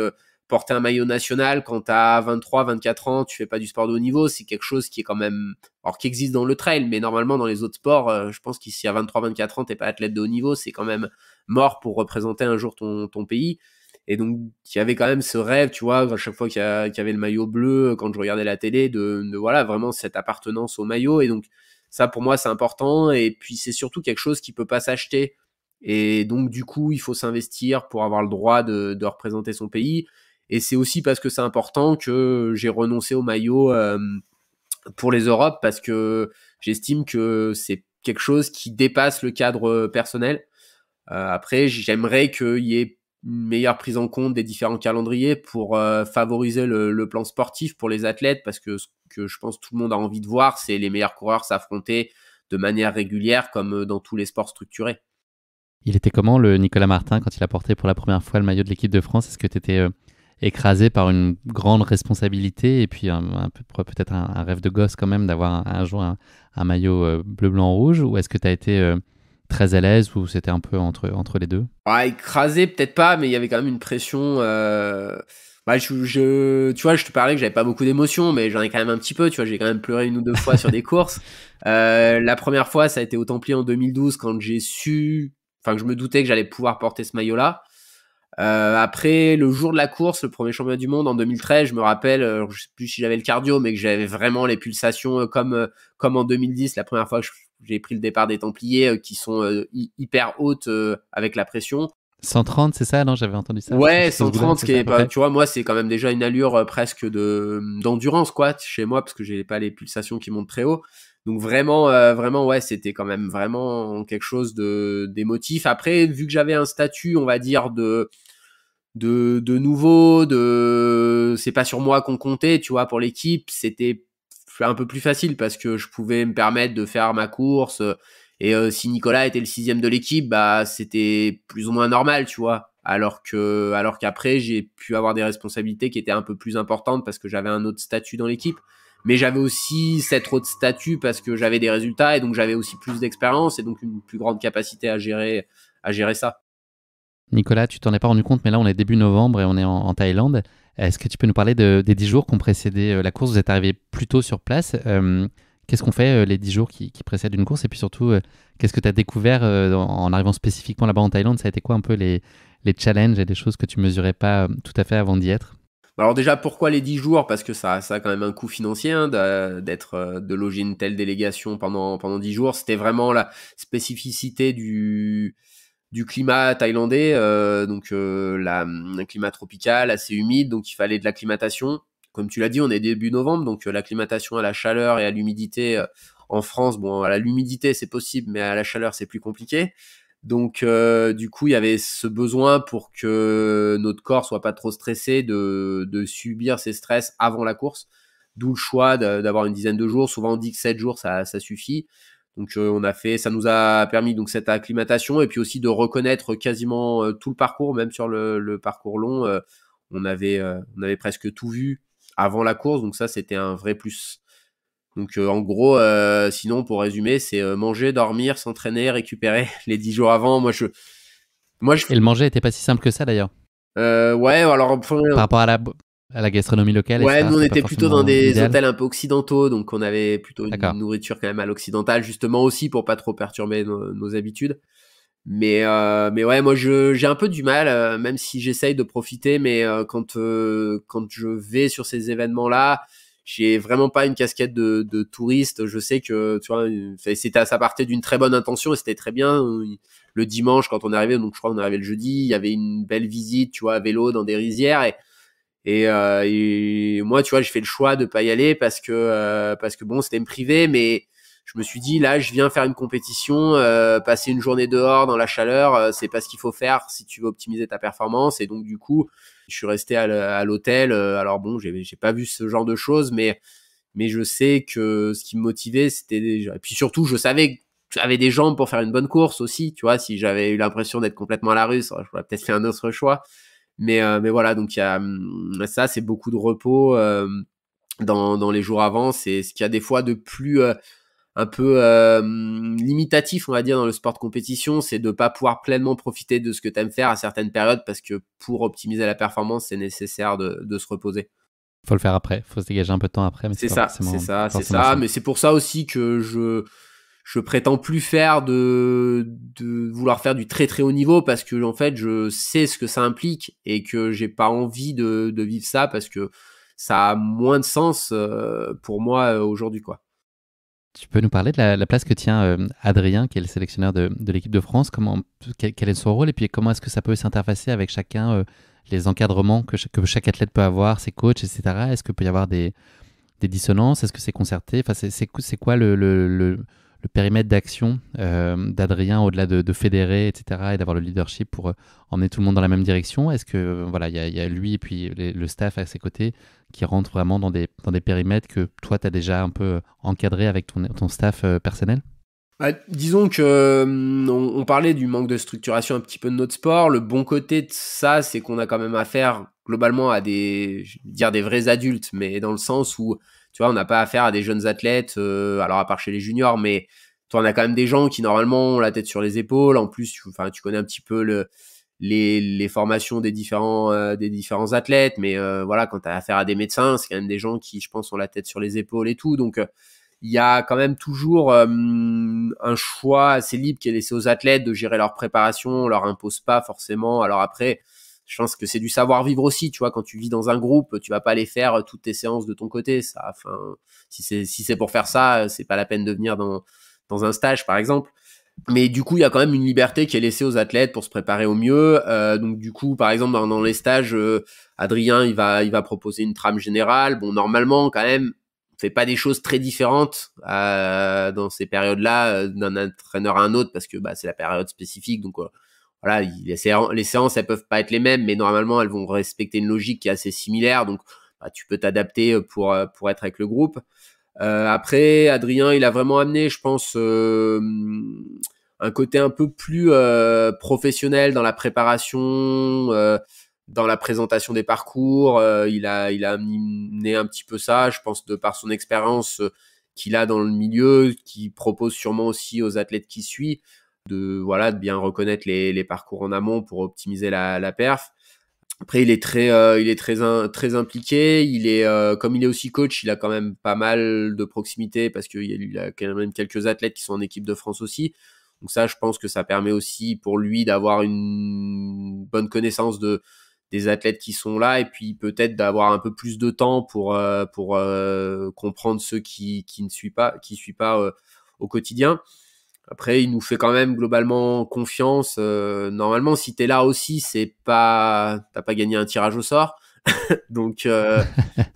porter un maillot national quand t'as 23, 24 ans, tu fais pas du sport de haut niveau, c'est quelque chose qui est quand même, alors qui existe dans le trail, mais normalement dans les autres sports, je pense qu'ici à 23, 24 ans, t'es pas athlète de haut niveau, c'est quand même mort pour représenter un jour ton pays. Et donc, il y avait quand même ce rêve, tu vois, à chaque fois qu'il y avait le maillot bleu, quand je regardais la télé, de voilà, vraiment cette appartenance au maillot. Et donc, ça, pour moi, c'est important. Et puis, c'est surtout quelque chose qui peut pas s'acheter. Et donc, du coup, il faut s'investir pour avoir le droit de représenter son pays. Et c'est aussi parce que c'est important que j'ai renoncé au maillot pour les Europes, parce que j'estime que c'est quelque chose qui dépasse le cadre personnel. Après, j'aimerais qu'il y ait une meilleure prise en compte des différents calendriers pour favoriser le plan sportif pour les athlètes, parce que ce que je pense tout le monde a envie de voir, c'est les meilleurs coureurs s'affronter de manière régulière, comme dans tous les sports structurés. Il était comment, le Nicolas Martin, quand il a porté pour la première fois le maillot de l'équipe de France? Est-ce que tu étais écrasé par une grande responsabilité et puis peut-être un rêve de gosse quand même d'avoir un jour un maillot bleu, blanc, rouge, ou est-ce que tu as été très à l'aise, ou c'était un peu entre les deux? Écrasé peut-être pas, mais il y avait quand même une pression. Tu vois, je te parlais que j'avais pas beaucoup d'émotions, mais j'en ai quand même un petit peu. Tu vois, j'ai quand même pleuré 1 ou 2 fois sur des courses. La première fois, ça a été au Templier en 2012, quand que je me doutais que j'allais pouvoir porter ce maillot-là. Après, le jour de la course, le premier championnat du monde en 2013, je me rappelle, je sais plus si j'avais le cardio, mais que j'avais vraiment les pulsations comme en 2010, la première fois que j'ai pris le départ des Templiers, qui sont hyper hautes avec la pression. 130, c'est ça? Non, j'avais entendu ça. Ouais, 130, ce qui est pas, tu vois, moi, c'est quand même déjà une allure presque d'endurance, quoi, chez moi, parce que j'ai pas les pulsations qui montent très haut. Donc vraiment, vraiment, ouais, c'était quand même vraiment quelque chose d'émotif. Après, vu que j'avais un statut, on va dire de nouveau, c'est pas sur moi qu'on comptait, tu vois, pour l'équipe, c'était un peu plus facile parce que je pouvais me permettre de faire ma course. Et si Nicolas était le 6e de l'équipe, bah c'était plus ou moins normal, tu vois. Alors qu'après, j'ai pu avoir des responsabilités qui étaient un peu plus importantes parce que j'avais un autre statut dans l'équipe. Mais j'avais aussi cet autre statut parce que j'avais des résultats et donc j'avais aussi plus d'expérience et donc une plus grande capacité à gérer ça. Nicolas, tu t'en es pas rendu compte, mais là, on est début novembre et on est en Thaïlande. Est-ce que tu peux nous parler des 10 jours qui ont précédé la course? Vous êtes arrivé plus tôt sur place. Qu'est-ce qu'on fait les 10 jours qui précèdent une course? Et puis surtout, qu'est-ce que tu as découvert en arrivant spécifiquement là-bas en Thaïlande? Ça a été quoi un peu les challenges et des choses que tu mesurais pas tout à fait avant d'y être? Alors déjà, pourquoi les 10 jours? Parce que ça a quand même un coût financier hein, de loger une telle délégation pendant 10 jours. C'était vraiment la spécificité du climat thaïlandais, un climat tropical, assez humide, donc il fallait de l'acclimatation. Comme tu l'as dit, on est début novembre, donc l'acclimatation à la chaleur et à l'humidité en France, bon, à l'humidité c'est possible, mais à la chaleur c'est plus compliqué. Donc du coup, il y avait ce besoin pour que notre corps soit pas trop stressé de subir ces stress avant la course. D'où le choix d'avoir une dizaine de jours. Souvent on dit que 7 jours ça suffit. Donc ça nous a permis donc cette acclimatation et puis aussi de reconnaître quasiment tout le parcours, même sur le parcours long, on avait presque tout vu avant la course, donc ça c'était un vrai plus. Donc en gros, sinon pour résumer, c'est manger, dormir, s'entraîner, récupérer les 10 jours avant. Moi je Et le manger était pas si simple que ça d'ailleurs. ouais, alors Par rapport à la gastronomie locale, ouais, etc. nous on C'était pas était plutôt dans forcément des l'idéal. hôtels un peu occidentaux, donc on avait plutôt une D'accord. nourriture quand même à l'occidental, justement aussi pour pas trop perturber nos habitudes. Mais ouais, moi j'ai un peu du mal, même si j'essaye de profiter, mais quand je vais sur ces événements-là, j'ai vraiment pas une casquette de touriste. Je sais que tu vois, ça partait d'une très bonne intention et c'était très bien. Le dimanche quand on est arrivé, donc je crois qu'on est arrivé le jeudi, il y avait une belle visite, tu vois, à vélo dans des rizières et moi, tu vois, j'ai fait le choix de pas y aller parce que bon, c'était me priver, mais je me suis dit là, je viens faire une compétition, passer une journée dehors dans la chaleur, c'est pas ce qu'il faut faire si tu veux optimiser ta performance. Et donc du coup, je suis resté à l'hôtel. Alors bon, j'ai pas vu ce genre de choses, mais je sais que ce qui me motivait, c'était déjà. Et puis surtout, je savais que j'avais des jambes pour faire une bonne course aussi. Tu vois, si j'avais eu l'impression d'être complètement à la rue, j'aurais peut-être fait un autre choix. Mais voilà, donc il y a ça, c'est beaucoup de repos dans les jours avant. C'est ce qu'il y a des fois de plus un peu limitatif, on va dire, dans le sport de compétition, c'est de pas pouvoir pleinement profiter de ce que tu aimes faire à certaines périodes parce que pour optimiser la performance, c'est nécessaire de se reposer. Faut le faire après. Faut se dégager un peu de temps après, mais c'est pas forcément, C'est forcément ça. simple. Mais c'est pour ça aussi que je prétends plus faire de vouloir faire du très très haut niveau parce que en fait je sais ce que ça implique et que j'ai pas envie de vivre ça parce que ça a moins de sens pour moi aujourd'hui quoi. Tu peux nous parler de la place que tient Adrien, qui est le sélectionneur de l'équipe de France. Quel est son rôle et puis comment est-ce que ça peut s'interfacer avec chacun, les encadrements que chaque athlète peut avoir, ses coachs, etc. Est-ce qu'il peut y avoir des dissonances? Est-ce que c'est concerté? Enfin, c'est quoi le périmètre d'action d'Adrien au-delà de fédérer, etc. et d'avoir le leadership pour emmener tout le monde dans la même direction? Est-ce que voilà, il y a lui et puis le staff à ses côtés qui rentrent vraiment dans des périmètres que toi, tu as déjà un peu encadré avec ton staff personnel? Disons que on parlait du manque de structuration un petit peu de notre sport. Le bon côté de ça, c'est qu'on a quand même affaire globalement à je vais dire des vrais adultes, mais dans le sens où, tu vois, on n'a pas affaire à des jeunes athlètes, alors à part chez les juniors, mais toi, on a quand même des gens qui normalement ont la tête sur les épaules. En plus, tu connais un petit peu les formations des différents athlètes, mais voilà, quand tu as affaire à des médecins, c'est quand même des gens qui, je pense, ont la tête sur les épaules et tout, donc il y a quand même toujours un choix assez libre qui est laissé aux athlètes de gérer leur préparation. On leur impose pas forcément. Alors après, je pense que c'est du savoir-vivre aussi. Tu vois, quand tu vis dans un groupe, tu vas pas aller faire toutes tes séances de ton côté. Ça, enfin, si c'est pour faire ça, c'est pas la peine de venir dans un stage, par exemple. Mais du coup, il y a quand même une liberté qui est laissée aux athlètes pour se préparer au mieux. Donc du coup, par exemple, dans les stages, Adrien, il va proposer une trame générale. Bon, normalement, quand même, fait pas des choses très différentes dans ces périodes-là d'un entraîneur à un autre parce que c'est la période spécifique. Donc voilà, les séances elles peuvent pas être les mêmes, mais normalement elles vont respecter une logique qui est assez similaire. Donc tu peux t'adapter pour être avec le groupe. Après, Adrien, il a vraiment amené, je pense, un côté un peu plus professionnel dans la préparation, dans la présentation des parcours. Il a amené un petit peu ça, je pense, de par son expérience qu'il a dans le milieu, qui propose sûrement aussi aux athlètes qui suivent de bien reconnaître les parcours en amont pour optimiser la perf. Après, il est très impliqué. Il est comme il est aussi coach, il a quand même pas mal de proximité parce qu'il a quand même quelques athlètes qui sont en équipe de France aussi. Donc ça, je pense que ça permet aussi pour lui d'avoir une bonne connaissance des athlètes qui sont là et puis peut-être d'avoir un peu plus de temps pour comprendre ceux qui ne suivent pas au quotidien. Après, il nous fait quand même globalement confiance. Normalement, si t'es là aussi, t'as pas gagné un tirage au sort. donc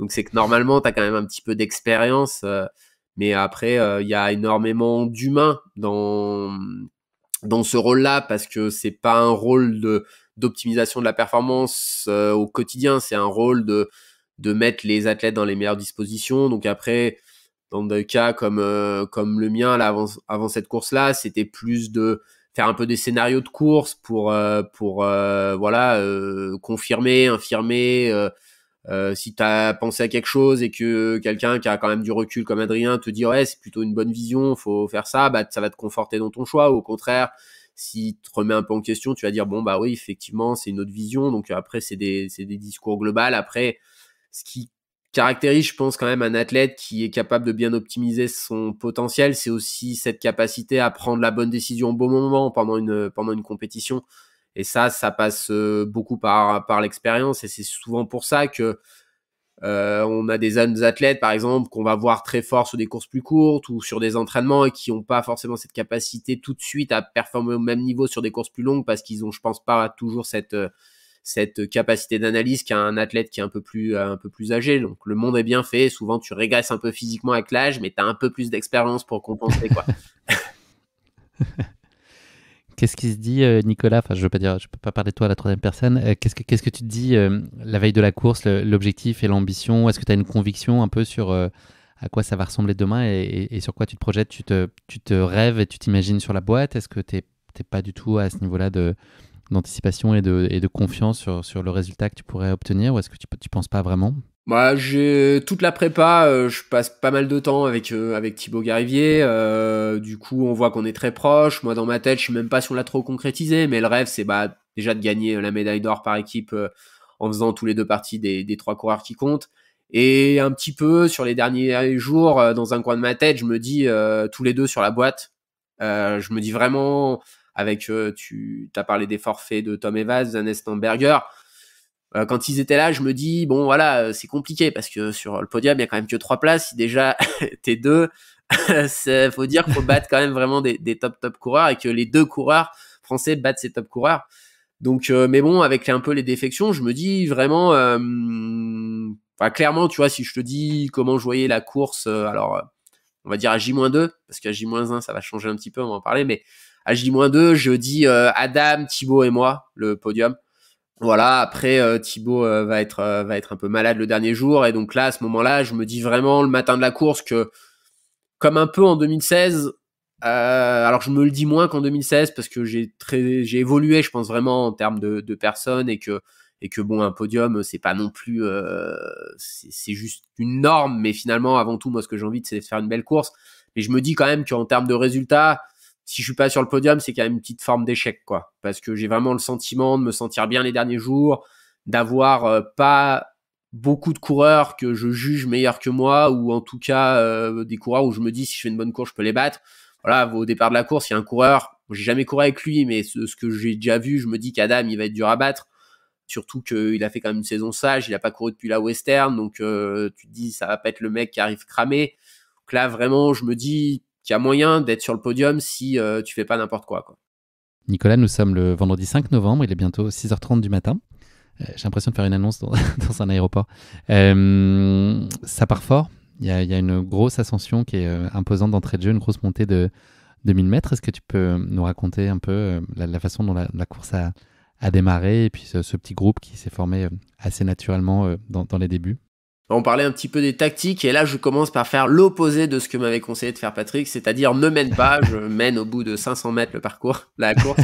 c'est que normalement, t'as quand même un petit peu d'expérience. Mais après, il y a énormément d'humains dans ce rôle-là parce que c'est pas un rôle d'optimisation de la performance au quotidien. C'est un rôle de mettre les athlètes dans les meilleures dispositions. Donc après, dans des cas comme le mien là avant cette course là, c'était plus de faire un peu des scénarios de course pour confirmer, infirmer si tu as pensé à quelque chose et que quelqu'un qui a quand même du recul comme Adrien te dit ouais, c'est plutôt une bonne vision, faut faire ça, ça va te conforter dans ton choix. Ou au contraire, si tu te remets un peu en question, tu vas dire bon oui, effectivement, c'est une autre vision. Donc après c'est des discours globaux. Après, ce qui caractérise, je pense, quand même un athlète qui est capable de bien optimiser son potentiel, c'est aussi cette capacité à prendre la bonne décision au bon moment pendant une compétition. Et ça passe beaucoup par l'expérience. Et c'est souvent pour ça que on a des jeunes athlètes, par exemple, qu'on va voir très forts sur des courses plus courtes ou sur des entraînements et qui n'ont pas forcément cette capacité tout de suite à performer au même niveau sur des courses plus longues parce qu'ils ont, je pense, pas toujours cette capacité d'analyse qu'a un athlète qui est un peu plus âgé. Donc le monde est bien fait, souvent tu régresses un peu physiquement avec l'âge, mais tu as un peu plus d'expérience pour compenser quoi. Qu'est-ce qui se dit, Nicolas? Enfin, je peux pas parler de toi à la troisième personne. Qu'est-ce que tu te dis la veille de la course, l'objectif et l'ambition? Est-ce que tu as une conviction un peu sur à quoi ça va ressembler demain et sur quoi tu te projettes? Tu te rêves et tu t'imagines sur la boîte? Est-ce que t'es pas du tout à ce niveau-là d'anticipation et de confiance sur le résultat que tu pourrais obtenir, ou est-ce que tu penses pas vraiment? J'ai toute la prépa, je passe pas mal de temps avec Thibaut Garivier. Du coup, on voit qu'on est très proche. Moi, dans ma tête, je sais même pas si on l'a trop concrétisé, mais le rêve, c'est déjà de gagner la médaille d'or par équipe en faisant tous les deux parties des 3 coureurs qui comptent. Et un petit peu sur les derniers jours, dans un coin de ma tête, je me dis tous les deux sur la boîte. Je me dis vraiment avec t'as parlé des forfaits de Tom Evans, Van Estenberger. Quand ils étaient là, je me dis bon voilà, c'est compliqué parce que sur le podium il y a quand même que 3 places. Si déjà t'es deux, faut dire qu'il faut battre quand même vraiment des top coureurs et que les 2 coureurs français battent ces top coureurs. Donc mais bon, avec un peu les défections, je me dis vraiment clairement, tu vois, si je te dis comment je voyais la course, alors on va dire à J-2 parce qu'à J-1 ça va changer un petit peu, on va en parler, mais à J-2 je dis Adam, Thibaut et moi le podium. Voilà, après Thibaut va être un peu malade le dernier jour et donc là à ce moment-là, je me dis vraiment le matin de la course que comme un peu en 2016, alors je me le dis moins qu'en 2016 parce que j'ai évolué, je pense vraiment en termes de personnes et que bon, un podium c'est pas non plus c'est juste une norme, mais finalement avant tout moi ce que j'ai envie c'est de faire une belle course. Mais je me dis quand même qu'en termes de résultats, si je suis pas sur le podium, c'est quand même une petite forme d'échec, quoi. Parce que j'ai vraiment le sentiment de me sentir bien les derniers jours, d'avoir pas beaucoup de coureurs que je juge meilleurs que moi, ou en tout cas des coureurs où je me dis si je fais une bonne course, je peux les battre. Voilà, au départ de la course, il y a un coureur, j'ai jamais couru avec lui, mais ce que j'ai déjà vu, je me dis qu'Adam, il va être dur à battre. Surtout qu'il a fait quand même une saison sage, il a pas couru depuis la Western, donc tu te dis ça va pas être le mec qui arrive cramé. Donc là, vraiment, je me dis qu'il y a moyen d'être sur le podium si tu fais pas n'importe quoi. Nicolas, nous sommes le vendredi 5 novembre, il est bientôt 6h30 du matin. J'ai l'impression de faire une annonce dans un aéroport. Ça part fort. Il y a une grosse ascension qui est imposante d'entrée de jeu, une grosse montée de 1000 mètres. Est-ce que tu peux nous raconter un peu la façon dont la course a démarré et puis ce petit groupe qui s'est formé assez naturellement dans les débuts? On parlait un petit peu des tactiques et là je commence par faire l'opposé de ce que m'avait conseillé de faire Patrick, c'est-à-dire ne mène pas, je mène au bout de 500 mètres le parcours, la course.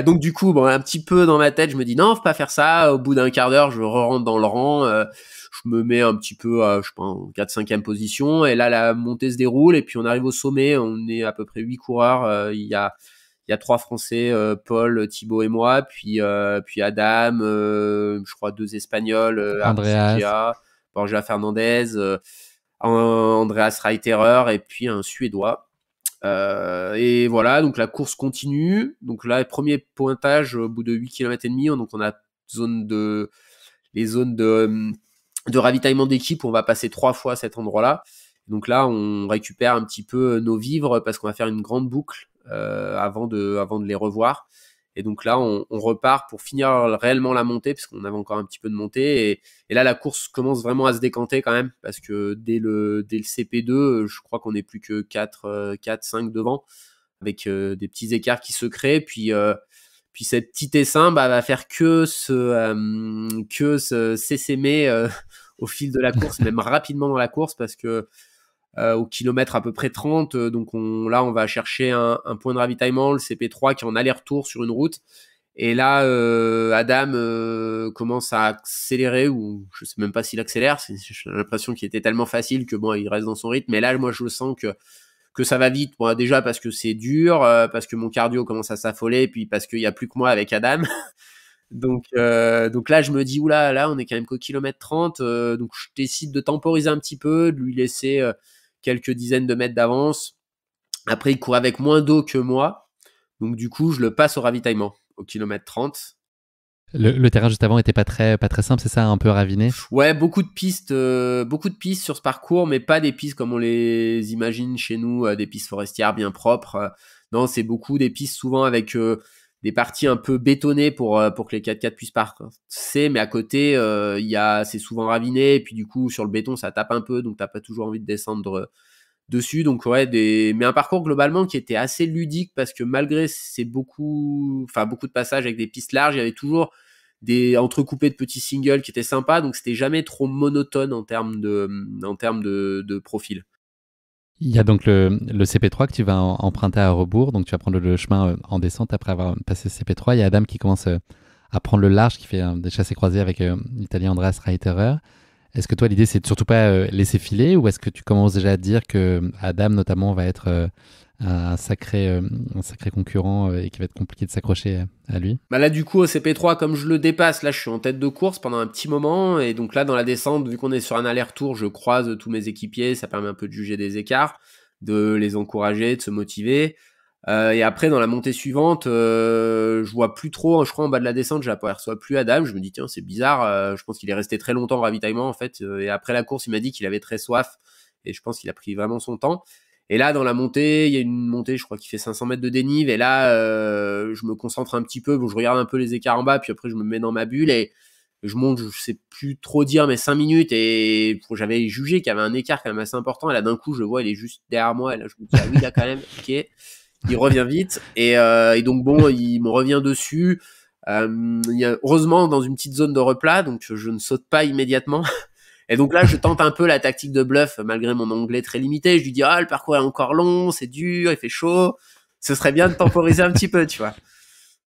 Donc du coup, bon, un petit peu dans ma tête, je me dis non, faut pas faire ça, au bout d'un quart d'heure, je rentre dans le rang, je me mets un petit peu, je sais pas, en 4-5e position et là la montée se déroule et puis on arrive au sommet, on est à peu près 8 coureurs, il y a 3 Français, Paul, Thibaut et moi, puis Adam, je crois 2 Espagnols, Andreas, Borja Fernandez, Andreas Reiterer et puis un Suédois. Et voilà, donc la course continue. Donc là, premier pointage au bout de 8 km et demi, donc on a les zones de ravitaillement d'équipe, on va passer 3 fois à cet endroit-là. Donc là, on récupère un petit peu nos vivres parce qu'on va faire une grande boucle avant de les revoir. Et donc là, on repart pour finir réellement la montée parce qu'on avait encore un petit peu de montée. Et là, la course commence vraiment à se décanter quand même parce que dès le CP2, je crois qu'on n'est plus que 4-5 devant avec des petits écarts qui se créent. Puis cette petite essaim va faire que s'essaimer au fil de la course, même rapidement dans la course parce que au kilomètre à peu près 30, donc on va chercher un point de ravitaillement, le CP3 qui est en aller-retour sur une route. Et là, Adam commence à accélérer, ou je sais même pas s'il accélère, j'ai l'impression qu'il était tellement facile que bon, il reste dans son rythme. Mais là, moi, je sens que ça va vite. Bon, déjà parce que c'est dur, parce que mon cardio commence à s'affoler, puis parce qu'il y a plus que moi avec Adam. Donc là, je me dis, oula, là, on est quand même qu'au kilomètre 30, donc je décide de temporiser un petit peu, de lui laisser quelques dizaines de mètres d'avance. Après, il court avec moins d'eau que moi, donc du coup, je le passe au ravitaillement, au kilomètre 30. Le terrain juste avant était pas très simple, c'est ça, un peu raviné? Ouais, beaucoup de pistes sur ce parcours, mais pas des pistes comme on les imagine chez nous, des pistes forestières bien propres. Non, c'est beaucoup des pistes souvent avec des parties un peu bétonnées pour que les 4x4 puissent passer, mais à côté, c'est souvent raviné, et puis du coup, sur le béton, ça tape un peu, donc t'as pas toujours envie de descendre dessus. Donc ouais, mais un parcours globalement qui était assez ludique parce que malgré beaucoup de passages avec des pistes larges, il y avait toujours des entrecoupés de petits singles qui étaient sympas, donc c'était jamais trop monotone en termes de profil. Il y a donc le CP3 que tu vas emprunter à rebours, donc tu vas prendre le chemin en descente après avoir passé le CP3. Il y a Adam qui commence à prendre le large, qui fait des chassés-croisés avec l'Italien Andreas Reiterer. Est-ce que toi, l'idée, c'est de surtout pas laisser filer, ou est-ce que tu commences déjà à te dire que Adam, notamment, va être un sacré concurrent et qu'il va être compliqué de s'accrocher à lui? Bah là, du coup, au CP3, comme je le dépasse, là, je suis en tête de course pendant un petit moment, et donc là, dans la descente, vu qu'on est sur un aller-retour, je croise tous mes équipiers, ça permet un peu de juger des écarts, de les encourager, de se motiver. Et après, dans la montée suivante, je vois plus trop, je crois en bas de la descente, j'aperçois plus Adam, je me dis tiens, c'est bizarre, je pense qu'il est resté très longtemps au ravitaillement en fait, et après la course, il m'a dit qu'il avait très soif, et je pense qu'il a pris vraiment son temps. Et là, dans la montée, il y a une montée, je crois, qui fait 500 mètres de dénive, et là, je me concentre un petit peu, bon, je regarde un peu les écarts en bas, puis après, je me mets dans ma bulle, et je monte, je sais plus trop dire, mais 5 minutes, et j'avais jugé qu'il y avait un écart quand même assez important, et là, d'un coup, je le vois, il est juste derrière moi, et là, je me dis, ah oui, là, quand même, ok. Il revient vite, et donc bon, il me revient dessus. Il y a, heureusement, dans une petite zone de replat, donc je ne saute pas immédiatement. Et donc là, je tente un peu la tactique de bluff, malgré mon anglais très limité. Je lui dis, le parcours est encore long, c'est dur, il fait chaud. Ce serait bien de temporiser un petit peu, tu vois.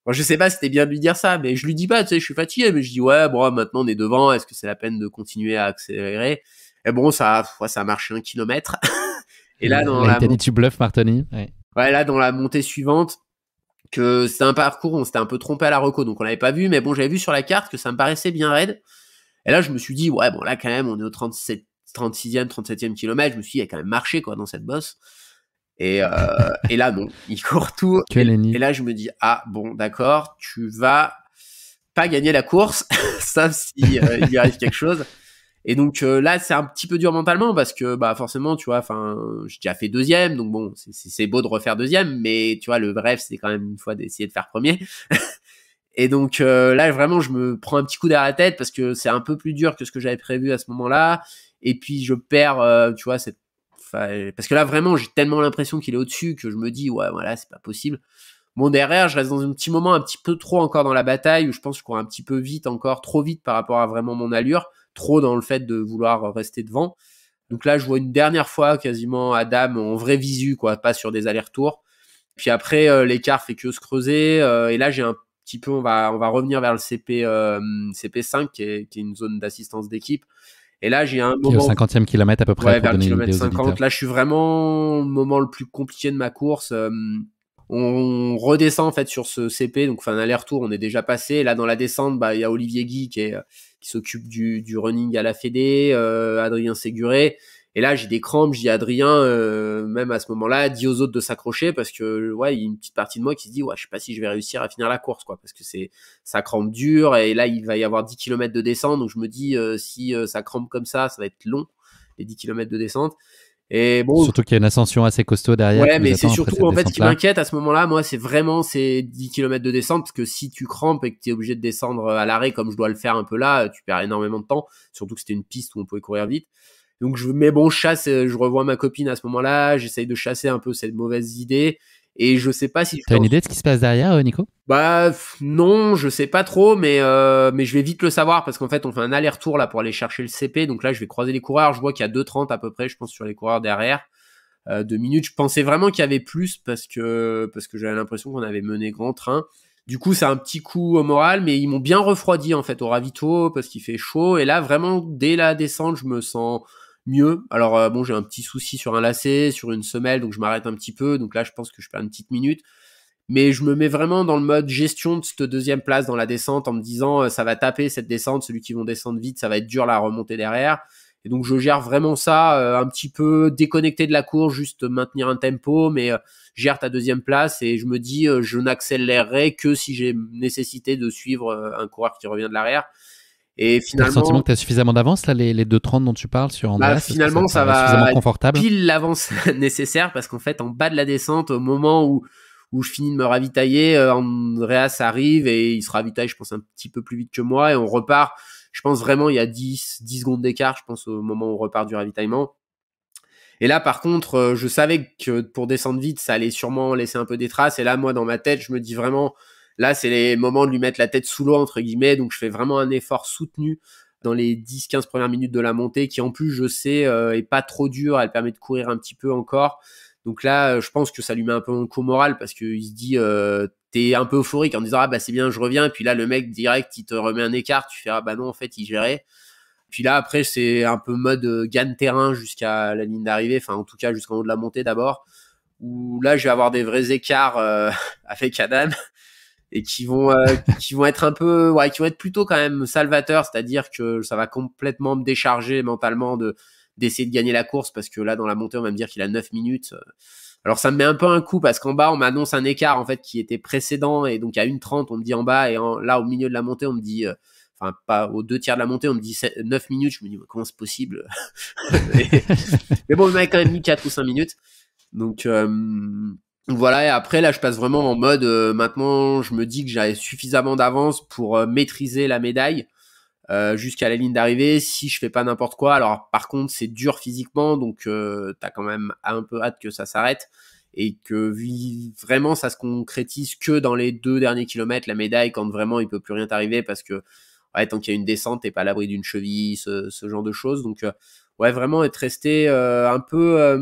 Bon, je sais pas si c'était bien de lui dire ça, mais je lui dis pas, tu sais, je suis fatigué, mais je dis, ouais, bon, maintenant on est devant, est-ce que c'est la peine de continuer à accélérer? Et bon, ça a marché 1 kilomètre. Et là, il t'a dit, tu bluffes, Martoni. Ouais, là, dans la montée suivante, que c'était un parcours où on s'était un peu trompé à la reco, donc on l'avait pas vu, mais bon, j'avais vu sur la carte que ça me paraissait bien raide. Et là, je me suis dit, ouais, bon, là, quand même, on est au 36e, 37e kilomètre, je me suis dit, il y a quand même marché, quoi, dans cette bosse. Et là, non, il court tout. Et là, je me dis, bon, d'accord, tu vas pas gagner la course, sauf si il arrive quelque chose. Et donc là, c'est un petit peu dur mentalement parce que forcément, tu vois, j'ai déjà fait 2e, donc bon, c'est beau de refaire 2e, mais tu vois, le rêve, c'est quand même une fois d'essayer de faire premier. Et donc là, vraiment, je me prends un petit coup derrière la tête parce que c'est un peu plus dur que ce que j'avais prévu à ce moment-là. Et puis, je perds, tu vois, parce que là, vraiment, j'ai tellement l'impression qu'il est au-dessus que je me dis, ouais, voilà, c'est pas possible. Bon, derrière, je reste dans un petit moment un petit peu trop encore dans la bataille où je pense que je cours un petit peu vite encore, trop vite par rapport à vraiment mon allure, trop dans le fait de vouloir rester devant. Donc là, je vois une dernière fois quasiment Adam en vraie visu, quoi, pas sur des allers-retours. Puis après, l'écart fait que se creuser. Et là, j'ai un petit peu, on va revenir vers le CP5 qui est une zone d'assistance d'équipe. Et là, j'ai un Qui est au moment, 50e kilomètre à peu près, ouais, pour vers le donner une kilomètre idée aux 50. auditeurs. Là, je suis vraiment au moment le plus compliqué de ma course. On redescend en fait sur ce CP, donc un aller-retour, on est déjà passé. Et là, dans la descente, il y a Olivier Guy qui s'occupe du running à la Fédé, Adrien Séguré. Et là, j'ai des crampes, je dis à Adrien, même à ce moment-là, dis aux autres de s'accrocher parce que, ouais, il y a une petite partie de moi qui se dit, ouais, je sais pas si je vais réussir à finir la course, quoi, parce que ça crampe dur et là, il va y avoir 10 km de descente. Donc, je me dis, si ça crampe comme ça va être long, les 10 km de descente. Et bon. Surtout qu'il y a une ascension assez costaud derrière. Ouais, mais c'est surtout, en fait, ce qui m'inquiète à ce moment-là, moi, c'est vraiment ces 10 km de descente, parce que si tu crampes et que tu es obligé de descendre à l'arrêt, comme je dois le faire un peu là, tu perds énormément de temps, surtout que c'était une piste où on pouvait courir vite. Donc, mais bon, je chasse, je revois ma copine à ce moment-là, j'essaye de chasser un peu cette mauvaise idée, et je sais pas si... T'as une idée de ce qui se passe derrière, Nico? Bah non, je sais pas trop, mais je vais vite le savoir, parce qu'en fait, on fait un aller-retour là pour aller chercher le CP, donc là, je vais croiser les coureurs, je vois qu'il y a 2,30 à peu près, je pense, sur les coureurs derrière. 2 minutes. Je pensais vraiment qu'il y avait plus parce que j'avais l'impression qu'on avait mené grand train. Du coup, c'est un petit coup au moral, mais ils m'ont bien refroidi en fait au ravito parce qu'il fait chaud. Et là, vraiment, dès la descente, je me sens mieux. Alors bon, j'ai un petit souci sur un lacet, sur une semelle, donc je m'arrête un petit peu. Donc là, je pense que je perds une petite minute. Mais je me mets vraiment dans le mode gestion de cette deuxième place dans la descente en me disant ça va taper cette descente, celui qui vont descendre vite, ça va être dur la remontée derrière. Et donc je gère vraiment ça, un petit peu déconnecté de la course, juste maintenir un tempo, mais gère ta deuxième place et je me dis je n'accélérerai que si j'ai nécessité de suivre un coureur qui revient de l'arrière. Et finalement, t'as le sentiment que t'as suffisamment d'avance là, les 2,30 dont tu parles sur Andreas? Finalement, ça va suffisamment confortable, pile l'avance nécessaire parce qu'en fait, en bas de la descente, au moment où je finis de me ravitailler, Andreas arrive et il se ravitaille, je pense, un petit peu plus vite que moi et on repart. Je pense vraiment il y a 10 secondes d'écart, je pense, au moment où on repart du ravitaillement. Et là, par contre, je savais que pour descendre vite, ça allait sûrement laisser un peu des traces. Et là, moi, dans ma tête, je me dis vraiment, là, c'est les moments de lui mettre la tête sous l'eau, entre guillemets. Donc, je fais vraiment un effort soutenu dans les 10-15 premières minutes de la montée, qui en plus, je sais, est pas trop dure. Elle permet de courir un petit peu encore. Donc là, je pense que ça lui met un peu un coup moral parce qu'il se dit, t'es un peu euphorique en disant, ah bah c'est bien, je reviens. Et puis là, le mec, direct, il te remet un écart. Tu fais, ah bah non, en fait, il gérait. Puis là, après, c'est un peu mode gagne-terrain jusqu'à la ligne d'arrivée, enfin, en tout cas, jusqu'en haut de la montée d'abord, où là, je vais avoir des vrais écarts avec Adam et qui vont être un peu, ouais, qui vont être plutôt quand même salvateurs, c'est-à-dire que ça va complètement me décharger mentalement d'essayer de gagner la course parce que là, dans la montée, on va me dire qu'il a 9 minutes. Alors, ça me met un peu un coup parce qu'en bas, on m'annonce un écart, en fait, qui était précédent et donc à 1,30, on me dit en bas et là, au milieu de la montée, on me dit... Enfin, pas aux 2 tiers de la montée, on me dit 9 minutes, je me dis, comment c'est possible? Mais bon, il m'avait quand même mis 4 ou 5 minutes. Donc, voilà, et après, là, je passe vraiment en mode, maintenant, je me dis que j'avais suffisamment d'avance pour maîtriser la médaille jusqu'à la ligne d'arrivée, si je fais pas n'importe quoi. Alors, par contre, c'est dur physiquement, donc t'as quand même un peu hâte que ça s'arrête. Et que vraiment, ça se concrétise que dans les 2 derniers kilomètres, la médaille, quand vraiment, il peut plus rien t'arriver parce que ouais, tant qu'il y a une descente, t'es pas à l'abri d'une cheville, ce genre de choses. Donc, ouais, vraiment être resté un peu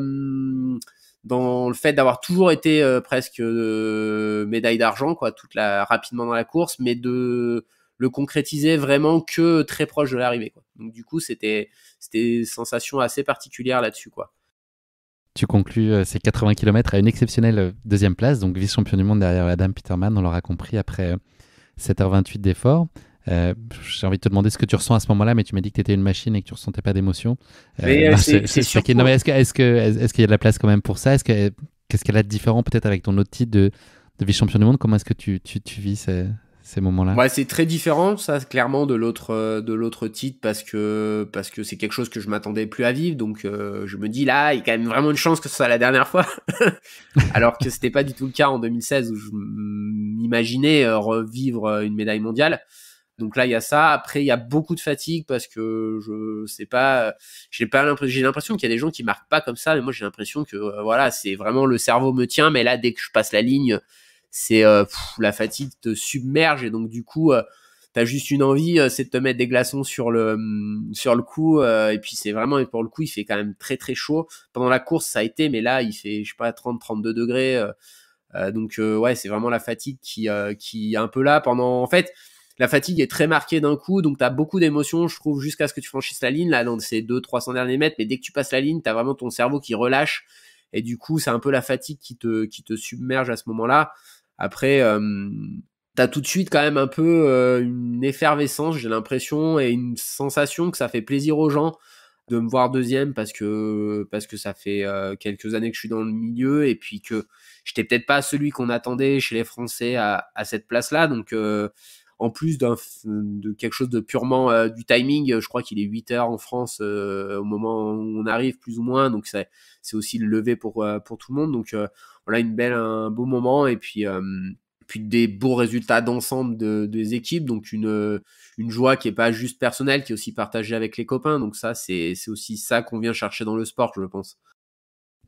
dans le fait d'avoir toujours été presque médaille d'argent, quoi, rapidement dans la course, mais de le concrétiser vraiment que très proche de l'arrivée, quoi. Donc, du coup, c'était une sensation assez particulière là-dessus, quoi. Tu conclus ces 80 km à une exceptionnelle deuxième place, donc vice-champion du monde derrière Adam Peterman, on l'aura compris, après 7h28 d'effort. J'ai envie de te demander ce que tu ressens à ce moment-là, mais tu m'as dit que tu étais une machine et que tu ressentais pas d'émotion. C'est surtout... Non, mais est-ce qu'il y a de la place quand même pour ça? Qu'est-ce qu'elle a de différent peut-être avec ton autre titre de vice-champion du monde? Comment est-ce que tu vis ces moments-là? Ouais, c'est très différent, ça, clairement, de l'autre titre parce que c'est quelque chose que je m'attendais plus à vivre. Donc, je me dis là, il y a quand même vraiment une chance que ce soit la dernière fois. Alors que c'était pas du tout le cas en 2016 où je m'imaginer revivre une médaille mondiale. Donc là, il y a ça. Après, il y a beaucoup de fatigue parce que je sais pas, j'ai l'impression qu'il y a des gens qui marquent pas comme ça, mais moi j'ai l'impression que voilà, c'est vraiment le cerveau me tient, mais là dès que je passe la ligne, c'est la fatigue te submerge et donc du coup t'as juste une envie, c'est de te mettre des glaçons sur le cou et puis c'est vraiment, et pour le coup il fait quand même très très chaud. Pendant la course ça a été, mais là il fait je sais pas 30-32 degrés. Donc ouais, c'est vraiment la fatigue qui est un peu là pendant. En fait, la fatigue est très marquée d'un coup, donc t'as beaucoup d'émotions, je trouve, jusqu'à ce que tu franchisses la ligne là dans ces 200-300 derniers mètres. Mais dès que tu passes la ligne, t'as vraiment ton cerveau qui relâche et du coup, c'est un peu la fatigue qui te submerge à ce moment-là. Après, t'as tout de suite quand même un peu une effervescence, j'ai l'impression, et une sensation que ça fait plaisir aux gens de me voir deuxième parce que ça fait quelques années que je suis dans le milieu et puis que j'étais peut-être pas celui qu'on attendait chez les Français à cette place-là. Donc en plus de quelque chose de purement du timing, je crois qu'il est 8 heures en France au moment où on arrive plus ou moins, donc c'est aussi le lever pour tout le monde. Donc voilà, un beau moment et puis des beaux résultats d'ensemble des équipes, donc une joie qui est pas juste personnelle, qui est aussi partagée avec les copains. Donc ça, c'est aussi ça qu'on vient chercher dans le sport, je pense.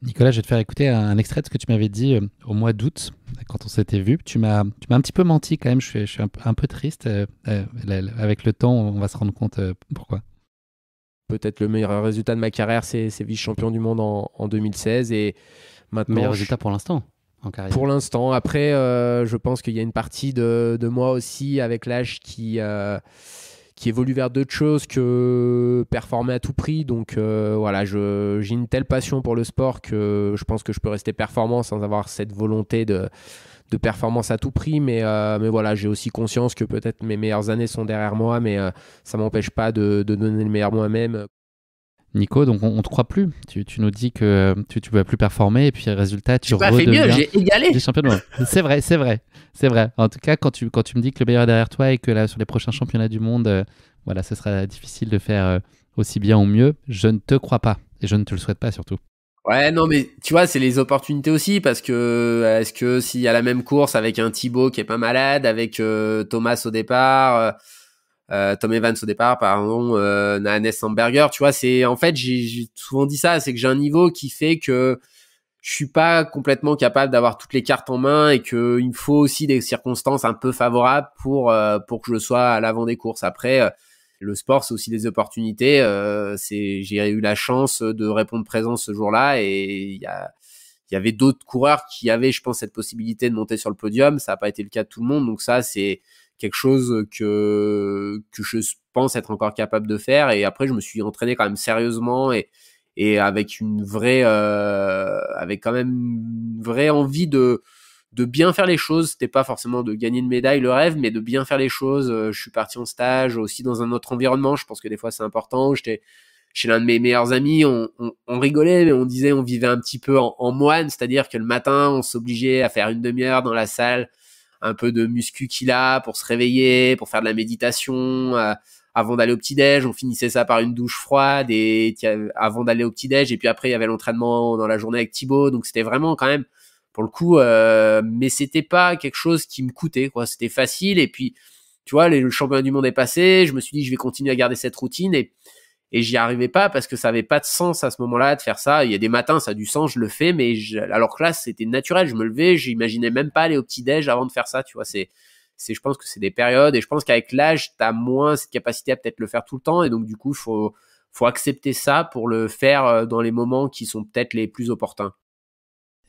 Nicolas, je vais te faire écouter un extrait de ce que tu m'avais dit au mois d'août, quand on s'était vu. Tu m'as un petit peu menti quand même, je suis un peu triste. Avec le temps, on va se rendre compte pourquoi. Peut-être le meilleur résultat de ma carrière, c'est vice-champion du monde en 2016. Et maintenant, meilleur résultat pour l'instant en carrière. Pour l'instant. Après, je pense qu'il y a une partie de moi aussi, avec l'âge, qui évolue vers d'autres choses que performer à tout prix. Donc voilà, j'ai une telle passion pour le sport que je pense que je peux rester performant sans avoir cette volonté de performance à tout prix. Mais voilà, j'ai aussi conscience que peut-être mes meilleures années sont derrière moi, mais ça ne m'empêche pas de donner le meilleur moi-même. Nico, donc on te croit plus. Tu nous dis que tu ne vas plus performer et puis résultat, tu redeviens. J'ai pas fait mieux, j'ai égalé. Champion du monde. C'est vrai. En tout cas, quand tu me dis que le meilleur est derrière toi et que là, sur les prochains championnats du monde, voilà, ce sera difficile de faire aussi bien ou mieux, je ne te crois pas et je ne te le souhaite pas surtout. Ouais, non, mais tu vois, c'est les opportunités aussi, parce que est-ce que s'il y a la même course avec un Thibaut qui est pas malade, avec Thomas au départ, Tom Evans au départ, pardon, Nanes Samberger, tu vois, c'est en fait, j'ai souvent dit ça, c'est que j'ai un niveau qui fait que je suis pas complètement capable d'avoir toutes les cartes en main et que il me faut aussi des circonstances un peu favorables pour que je sois à l'avant des courses. Après, le sport, c'est aussi des opportunités. J'ai eu la chance de répondre présent ce jour-là et il y avait d'autres coureurs qui avaient, je pense, cette possibilité de monter sur le podium. Ça n'a pas été le cas de tout le monde. Donc ça, c'est quelque chose que je pense être encore capable de faire. Et après, je me suis entraîné quand même sérieusement et avec avec quand même une vraie envie de bien faire les choses. C'était pas forcément de gagner une médaille, le rêve, mais de bien faire les choses. Je suis parti en stage aussi dans un autre environnement. Je pense que des fois c'est important. J'étais chez l'un de mes meilleurs amis, on rigolait, mais on disait on vivait un petit peu en moine, c'est-à-dire que le matin on s'obligeait à faire une demi-heure dans la salle, un peu de muscu qu'il a pour se réveiller, pour faire de la méditation, avant d'aller au petit-déj. On finissait ça par une douche froide et avant d'aller au petit-déj, et puis après il y avait l'entraînement dans la journée avec Thibaut. Donc c'était vraiment quand même, pour le coup, mais c'était pas quelque chose qui me coûtait, quoi. C'était facile. Et puis tu vois, le championnat du monde est passé, je me suis dit je vais continuer à garder cette routine et j'y arrivais pas parce que ça avait pas de sens à ce moment-là de faire ça. Il y a des matins ça a du sens, je le fais, mais alors que là c'était naturel, je me levais, j'imaginais même pas aller au petit-déj avant de faire ça, tu vois. Je pense que c'est des périodes, et je pense qu'avec l'âge t'as moins cette capacité à peut-être le faire tout le temps, et donc du coup faut accepter ça pour le faire dans les moments qui sont peut-être les plus opportuns.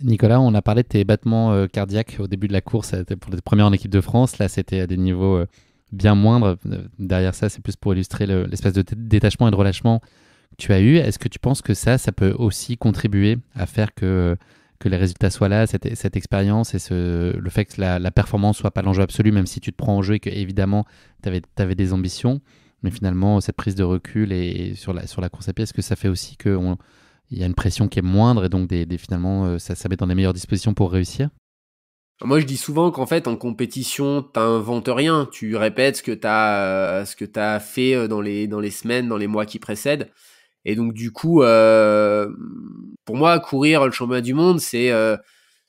Nicolas, on a parlé de tes battements cardiaques au début de la course pour les premiers en équipe de France. Là, c'était à des niveaux bien moindres. Derrière ça, c'est plus pour illustrer l'espèce de détachement et de relâchement que tu as eu. Est-ce que tu penses que ça peut aussi contribuer à faire que les résultats soient là, cette expérience et le fait que la performance soit pas l'enjeu absolu, même si tu te prends en jeu et que évidemment tu avais des ambitions, mais finalement cette prise de recul et sur la course à pied, est-ce que ça fait aussi qu'il y a une pression qui est moindre et donc finalement ça met dans les meilleures dispositions pour réussir? Moi, je dis souvent qu'en fait, en compétition, t'inventes rien. Tu répètes ce que t'as fait dans les semaines, dans les mois qui précèdent. Et donc, du coup, pour moi, courir le championnat du monde, c'est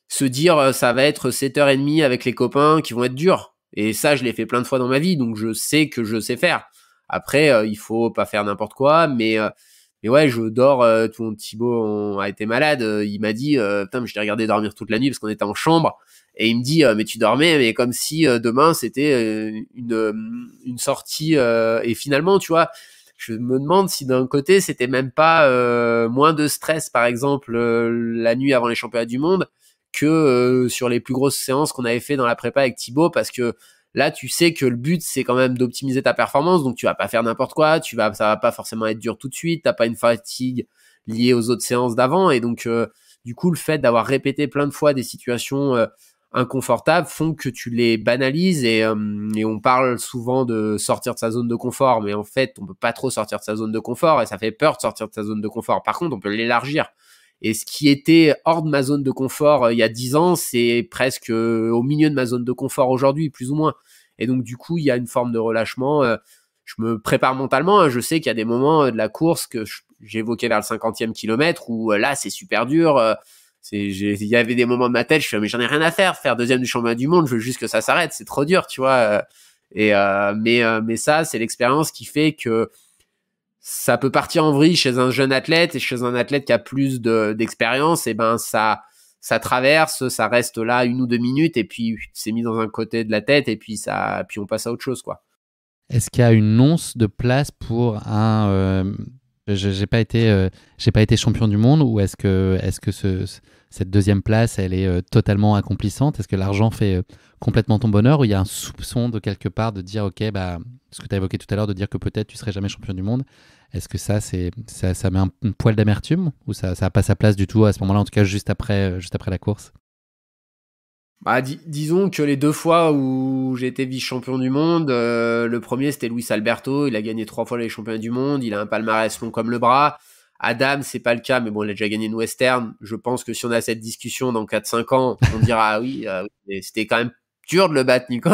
se dire ça va être 7h30 avec les copains qui vont être durs. Et ça, je l'ai fait plein de fois dans ma vie, donc je sais que je sais faire. Après, il faut pas faire n'importe quoi, mais ouais, je dors. Thibaut a été malade. Il m'a dit, putain, mais je t'ai regardé dormir toute la nuit parce qu'on était en chambre. Et il me dit, mais tu dormais, mais comme si demain c'était une sortie. Et finalement, tu vois, je me demande si d'un côté c'était même pas moins de stress, par exemple, la nuit avant les championnats du monde, que sur les plus grosses séances qu'on avait fait dans la prépa avec Thibaut, parce que là, tu sais que le but, c'est quand même d'optimiser ta performance, donc tu vas pas faire n'importe quoi, ça va pas forcément être dur tout de suite, t'as pas une fatigue liée aux autres séances d'avant, et donc du coup, le fait d'avoir répété plein de fois des situations inconfortables font que tu les banalises, et on parle souvent de sortir de sa zone de confort, mais en fait, on peut pas trop sortir de sa zone de confort, et ça fait peur de sortir de sa zone de confort. Par contre, on peut l'élargir. Et ce qui était hors de ma zone de confort il y a 10 ans, c'est presque au milieu de ma zone de confort aujourd'hui, plus ou moins. Et donc, du coup, il y a une forme de relâchement. Je me prépare mentalement. Hein. Je sais qu'il y a des moments de la course que j'évoquais vers le 50e kilomètre où là, c'est super dur. Il y avait des moments de ma tête, je fais, mais j'en ai rien à faire. Faire deuxième du championnat du monde, je veux juste que ça s'arrête. C'est trop dur, tu vois. Mais ça, c'est l'expérience qui fait que ça peut partir en vrille chez un jeune athlète, et chez un athlète qui a plus d'expérience, et ben ça traverse, ça reste là 1 ou 2 minutes, et puis c'est mis dans un côté de la tête, et puis on passe à autre chose, quoi. Est-ce qu'il y a une once de place pour un j'ai pas été champion du monde, ou est-ce que cette deuxième place, elle est totalement accomplissante? Est-ce que l'argent fait complètement ton bonheur, ou il y a un soupçon de quelque part de dire ok, bah ce que tu as évoqué tout à l'heure, de dire que peut-être tu serais jamais champion du monde? Est-ce que ça met un poil d'amertume, ou ça n'a pas sa place du tout à ce moment-là, en tout cas juste après la course? Bah, disons que les 2 fois où j'ai été vice-champion du monde, le premier c'était Luis Alberto, il a gagné 3 fois les championnats du monde, il a un palmarès long comme le bras. Adam, c'est pas le cas, mais bon, il a déjà gagné une Western. Je pense que si on a cette discussion dans 4-5 ans, on dira ah oui, mais c'était quand même dur de le battre, Nico.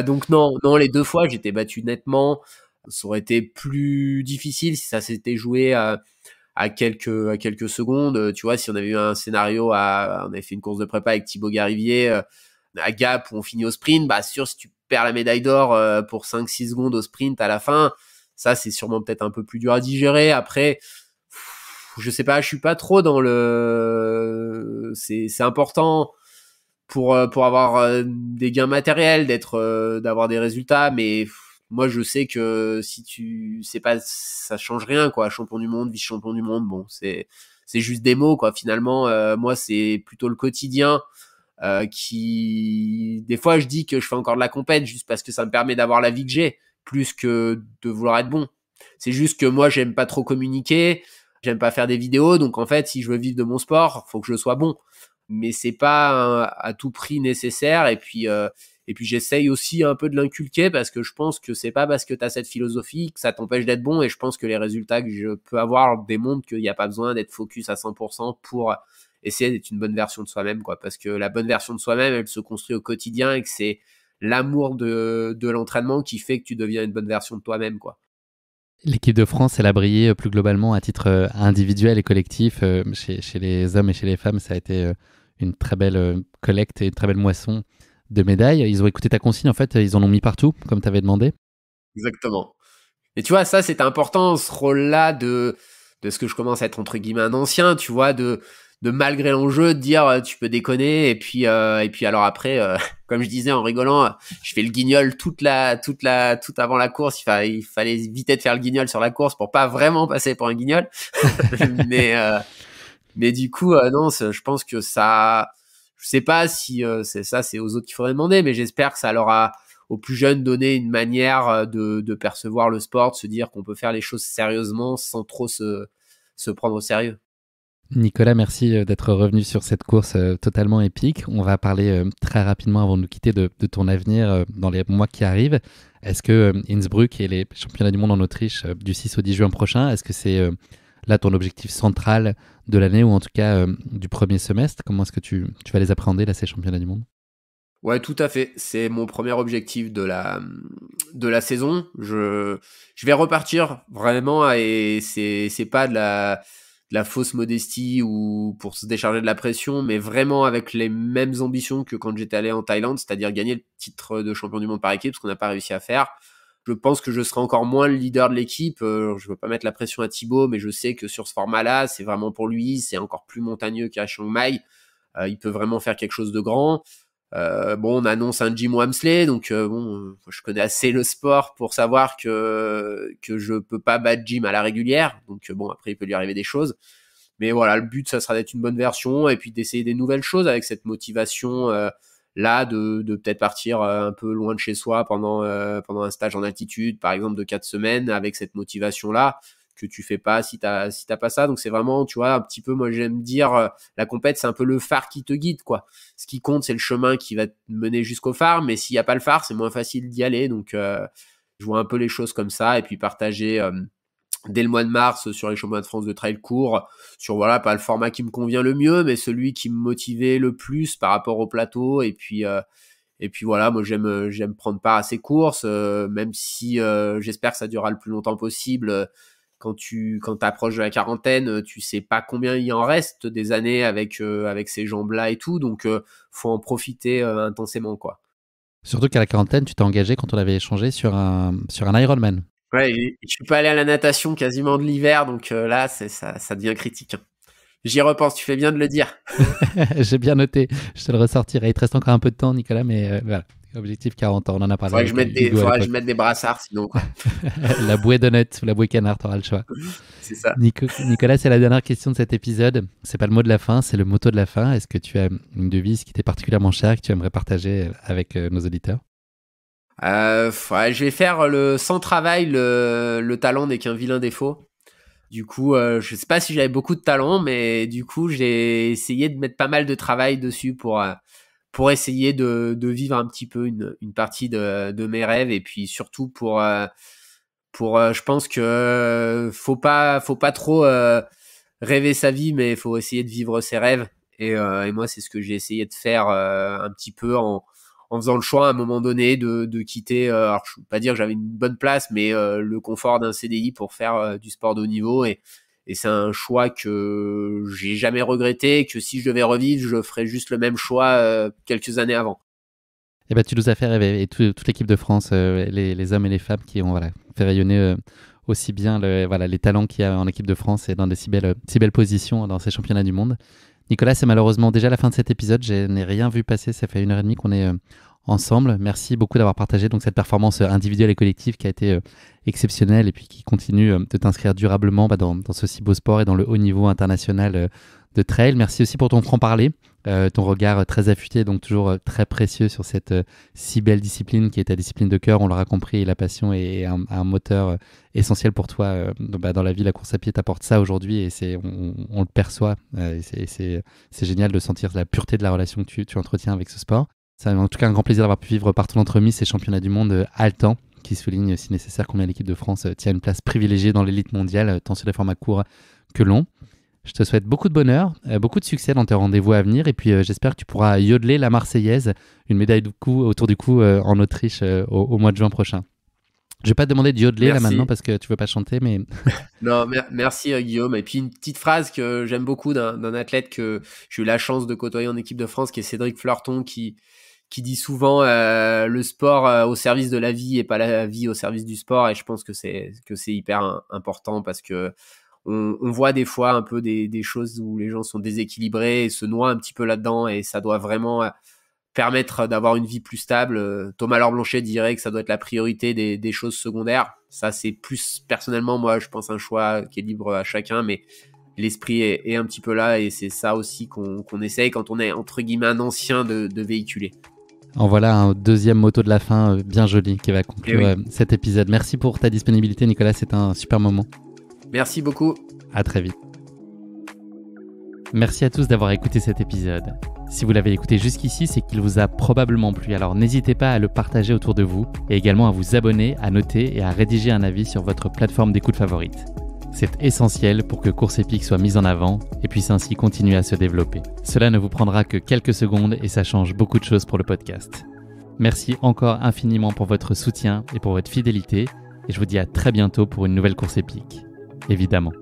Donc non, les 2 fois j'étais battu nettement. Ça aurait été plus difficile si ça s'était joué à quelques secondes. Tu vois, si on avait eu un scénario on avait fait une course de prépa avec Thibaut Garivier à Gap où on finit au sprint, bah sûr, si tu perds la médaille d'or pour 5-6 secondes au sprint à la fin, ça c'est sûrement peut-être un peu plus dur à digérer. Après, je sais pas, je suis pas trop dans c'est important pour avoir des gains matériels, d'avoir des résultats, mais moi je sais que si c'est pas, ça change rien, quoi. Champion du monde, vice-champion du monde, bon, c'est juste des mots, quoi. Finalement, moi c'est plutôt le quotidien qui, des fois, je dis que je fais encore de la compète juste parce que ça me permet d'avoir la vie que j'ai, plus que de vouloir être bon. C'est juste que moi j'aime pas trop communiquer, j'aime pas faire des vidéos, donc en fait si je veux vivre de mon sport, faut que je sois bon, mais c'est pas à tout prix nécessaire. Et puis j'essaye aussi un peu de l'inculquer, parce que je pense que c'est pas parce que tu as cette philosophie que ça t'empêche d'être bon, et je pense que les résultats que je peux avoir démontrent qu'il n'y a pas besoin d'être focus à 100% pour essayer d'être une bonne version de soi-même, quoi, parce que la bonne version de soi-même, elle se construit au quotidien, et que c'est l'amour de l'entraînement qui fait que tu deviens une bonne version de toi-même, quoi. L'équipe de France, elle a brillé plus globalement à titre individuel et collectif. Chez les hommes et chez les femmes, ça a été une très belle collecte et une très belle moisson de médailles. Ils ont écouté ta consigne, en fait, ils en ont mis partout, comme tu avais demandé. Exactement. Et tu vois, ça, c'est important, ce rôle-là de ce que je commence à être, entre guillemets, un ancien, tu vois, de malgré l'enjeu, de dire tu peux déconner, et puis alors après, comme je disais en rigolant, je fais le guignol tout avant la course. Il fallait éviter de faire le guignol sur la course pour pas vraiment passer pour un guignol. mais du coup, non, je pense que ça, je sais pas si c'est aux autres qu'il faudrait demander, mais j'espère que ça leur a, aux plus jeunes, donné une manière de percevoir le sport, de se dire qu'on peut faire les choses sérieusement sans trop se prendre au sérieux. Nicolas, merci d'être revenu sur cette course totalement épique. On va parler très rapidement, avant de nous quitter, de ton avenir dans les mois qui arrivent. Est-ce que Innsbruck et les championnats du monde en Autriche du 6 au 10 juin prochain, est-ce que c'est là ton objectif central de l'année, ou en tout cas du premier semestre? Comment est-ce que tu vas les appréhender, là, ces championnats du monde? Ouais, tout à fait. C'est mon premier objectif de la saison. Je vais repartir vraiment, et c'est pas la fausse modestie ou pour se décharger de la pression, mais vraiment avec les mêmes ambitions que quand j'étais allé en Thaïlande, c'est-à-dire gagner le titre de champion du monde par équipe, ce qu'on n'a pas réussi à faire. Je pense que je serai encore moins le leader de l'équipe. Je veux pas mettre la pression à Thibaut, mais je sais que sur ce format-là, c'est vraiment pour lui. C'est encore plus montagneux qu'à Chiang Mai. Il peut vraiment faire quelque chose de grand. On annonce un Jim Walmsley, donc je connais assez le sport pour savoir que je peux pas battre Jim à la régulière. Donc après il peut lui arriver des choses. Mais voilà, le but ça sera d'être une bonne version et puis d'essayer des nouvelles choses avec cette motivation là de peut-être partir un peu loin de chez soi pendant un stage en altitude, par exemple de 4 semaines, avec cette motivation là que tu fais pas si t'as pas ça. Donc c'est vraiment, tu vois, un petit peu, moi j'aime dire, la compète c'est un peu le phare qui te guide, quoi. Ce qui compte c'est le chemin qui va te mener jusqu'au phare, mais s'il y a pas le phare c'est moins facile d'y aller. Donc je vois un peu les choses comme ça et puis partager dès le mois de mars sur les championnats de France de trail court, sur voilà, pas le format qui me convient le mieux, mais celui qui me motivait le plus par rapport au plateau. Et puis voilà, moi j'aime prendre part à ces courses, même si j'espère que ça durera le plus longtemps possible. Quand t'approches de la quarantaine, tu sais pas combien il en reste des années avec ces jambes-là et tout, donc faut en profiter intensément, quoi. Surtout qu'à la quarantaine, tu t'es engagé quand on avait échangé sur un Ironman. Ouais, je suis pas allé à la natation quasiment de l'hiver, donc là ça devient critique. J'y repense, tu fais bien de le dire. J'ai bien noté, je te le ressortirai. Il te reste encore un peu de temps, Nicolas, mais voilà. Objectif 40 ans, on en a parlé. Faudrait que je mette des brassards, sinon. La bouée donut ou la bouée canard, t'auras le choix. C'est ça. Nicolas, c'est la dernière question de cet épisode. C'est pas le mot de la fin, c'est le motto de la fin. Est-ce que tu as une devise qui t'est particulièrement chère que tu aimerais partager avec nos auditeurs? Je vais faire sans travail, le talent n'est qu'un vilain défaut. Du coup, je sais pas si j'avais beaucoup de talent, mais du coup, j'ai essayé de mettre pas mal de travail dessus pour essayer de vivre un petit peu une partie de mes rêves, et puis surtout pour je pense que faut pas trop rêver sa vie, mais il faut essayer de vivre ses rêves, et moi c'est ce que j'ai essayé de faire un petit peu en faisant le choix à un moment donné de quitter, alors je ne veux pas dire que j'avais une bonne place, mais le confort d'un CDI pour faire du sport de haut niveau, et c'est un choix que j'ai jamais regretté, que si je devais revivre, je ferais juste le même choix quelques années avant. Eh ben, tu nous as fait rêver, et toute l'équipe de France, les hommes et les femmes qui ont fait rayonner aussi bien les talents qu'il y a en équipe de France et dans des si belles positions dans ces championnats du monde. Nicolas, c'est malheureusement déjà la fin de cet épisode. Je n'ai rien vu passer. Ça fait 1h30 qu'on est ensemble. Merci beaucoup d'avoir partagé donc cette performance individuelle et collective qui a été exceptionnelle et puis qui continue de t'inscrire durablement dans ce si beau sport et dans le haut niveau international de trail. Merci aussi pour ton franc-parler, ton regard très affûté, donc toujours très précieux sur cette si belle discipline qui est ta discipline de cœur. On l'aura compris, la passion est un moteur essentiel pour toi dans la vie. La course à pied t'apporte ça aujourd'hui et on le perçoit. C'est génial de sentir la pureté de la relation que tu entretiens avec ce sport. C'est en tout cas un grand plaisir d'avoir pu vivre par ton entremise ces championnats du monde haletants qui soulignent si nécessaire combien l'équipe de France tient une place privilégiée dans l'élite mondiale, tant sur les formats courts que longs. Je te souhaite beaucoup de bonheur, beaucoup de succès dans tes rendez-vous à venir, et puis j'espère que tu pourras yodeler la Marseillaise, une médaille autour du cou en Autriche au mois de juin prochain. Je vais pas te demander de yodeler là maintenant parce que tu veux pas chanter, mais... Non, merci Guillaume. Et puis une petite phrase que j'aime beaucoup d'un athlète que j'ai eu la chance de côtoyer en équipe de France, qui est Cédric Fleurton, qui dit souvent le sport au service de la vie et pas la vie au service du sport. Et je pense que c'est hyper important parce que on voit des fois un peu des choses où les gens sont déséquilibrés et se noient un petit peu là-dedans, et ça doit vraiment permettre d'avoir une vie plus stable. Thomas Laure-Blanchet dirait que ça doit être la priorité des choses secondaires. Ça, c'est plus personnellement, moi, je pense un choix qui est libre à chacun, mais l'esprit est un petit peu là, et c'est ça aussi qu'on essaye quand on est entre guillemets un ancien de véhiculer. En voilà un deuxième motto de la fin bien joli qui va conclure cet épisode. Merci pour ta disponibilité, Nicolas, c'est un super moment. Merci beaucoup. À très vite. Merci à tous d'avoir écouté cet épisode. Si vous l'avez écouté jusqu'ici, c'est qu'il vous a probablement plu, alors n'hésitez pas à le partager autour de vous et également à vous abonner, à noter et à rédiger un avis sur votre plateforme d'écoute favorite. C'est essentiel pour que Course Épique soit mise en avant et puisse ainsi continuer à se développer. Cela ne vous prendra que quelques secondes et ça change beaucoup de choses pour le podcast. Merci encore infiniment pour votre soutien et pour votre fidélité, et je vous dis à très bientôt pour une nouvelle Course Épique. Évidemment.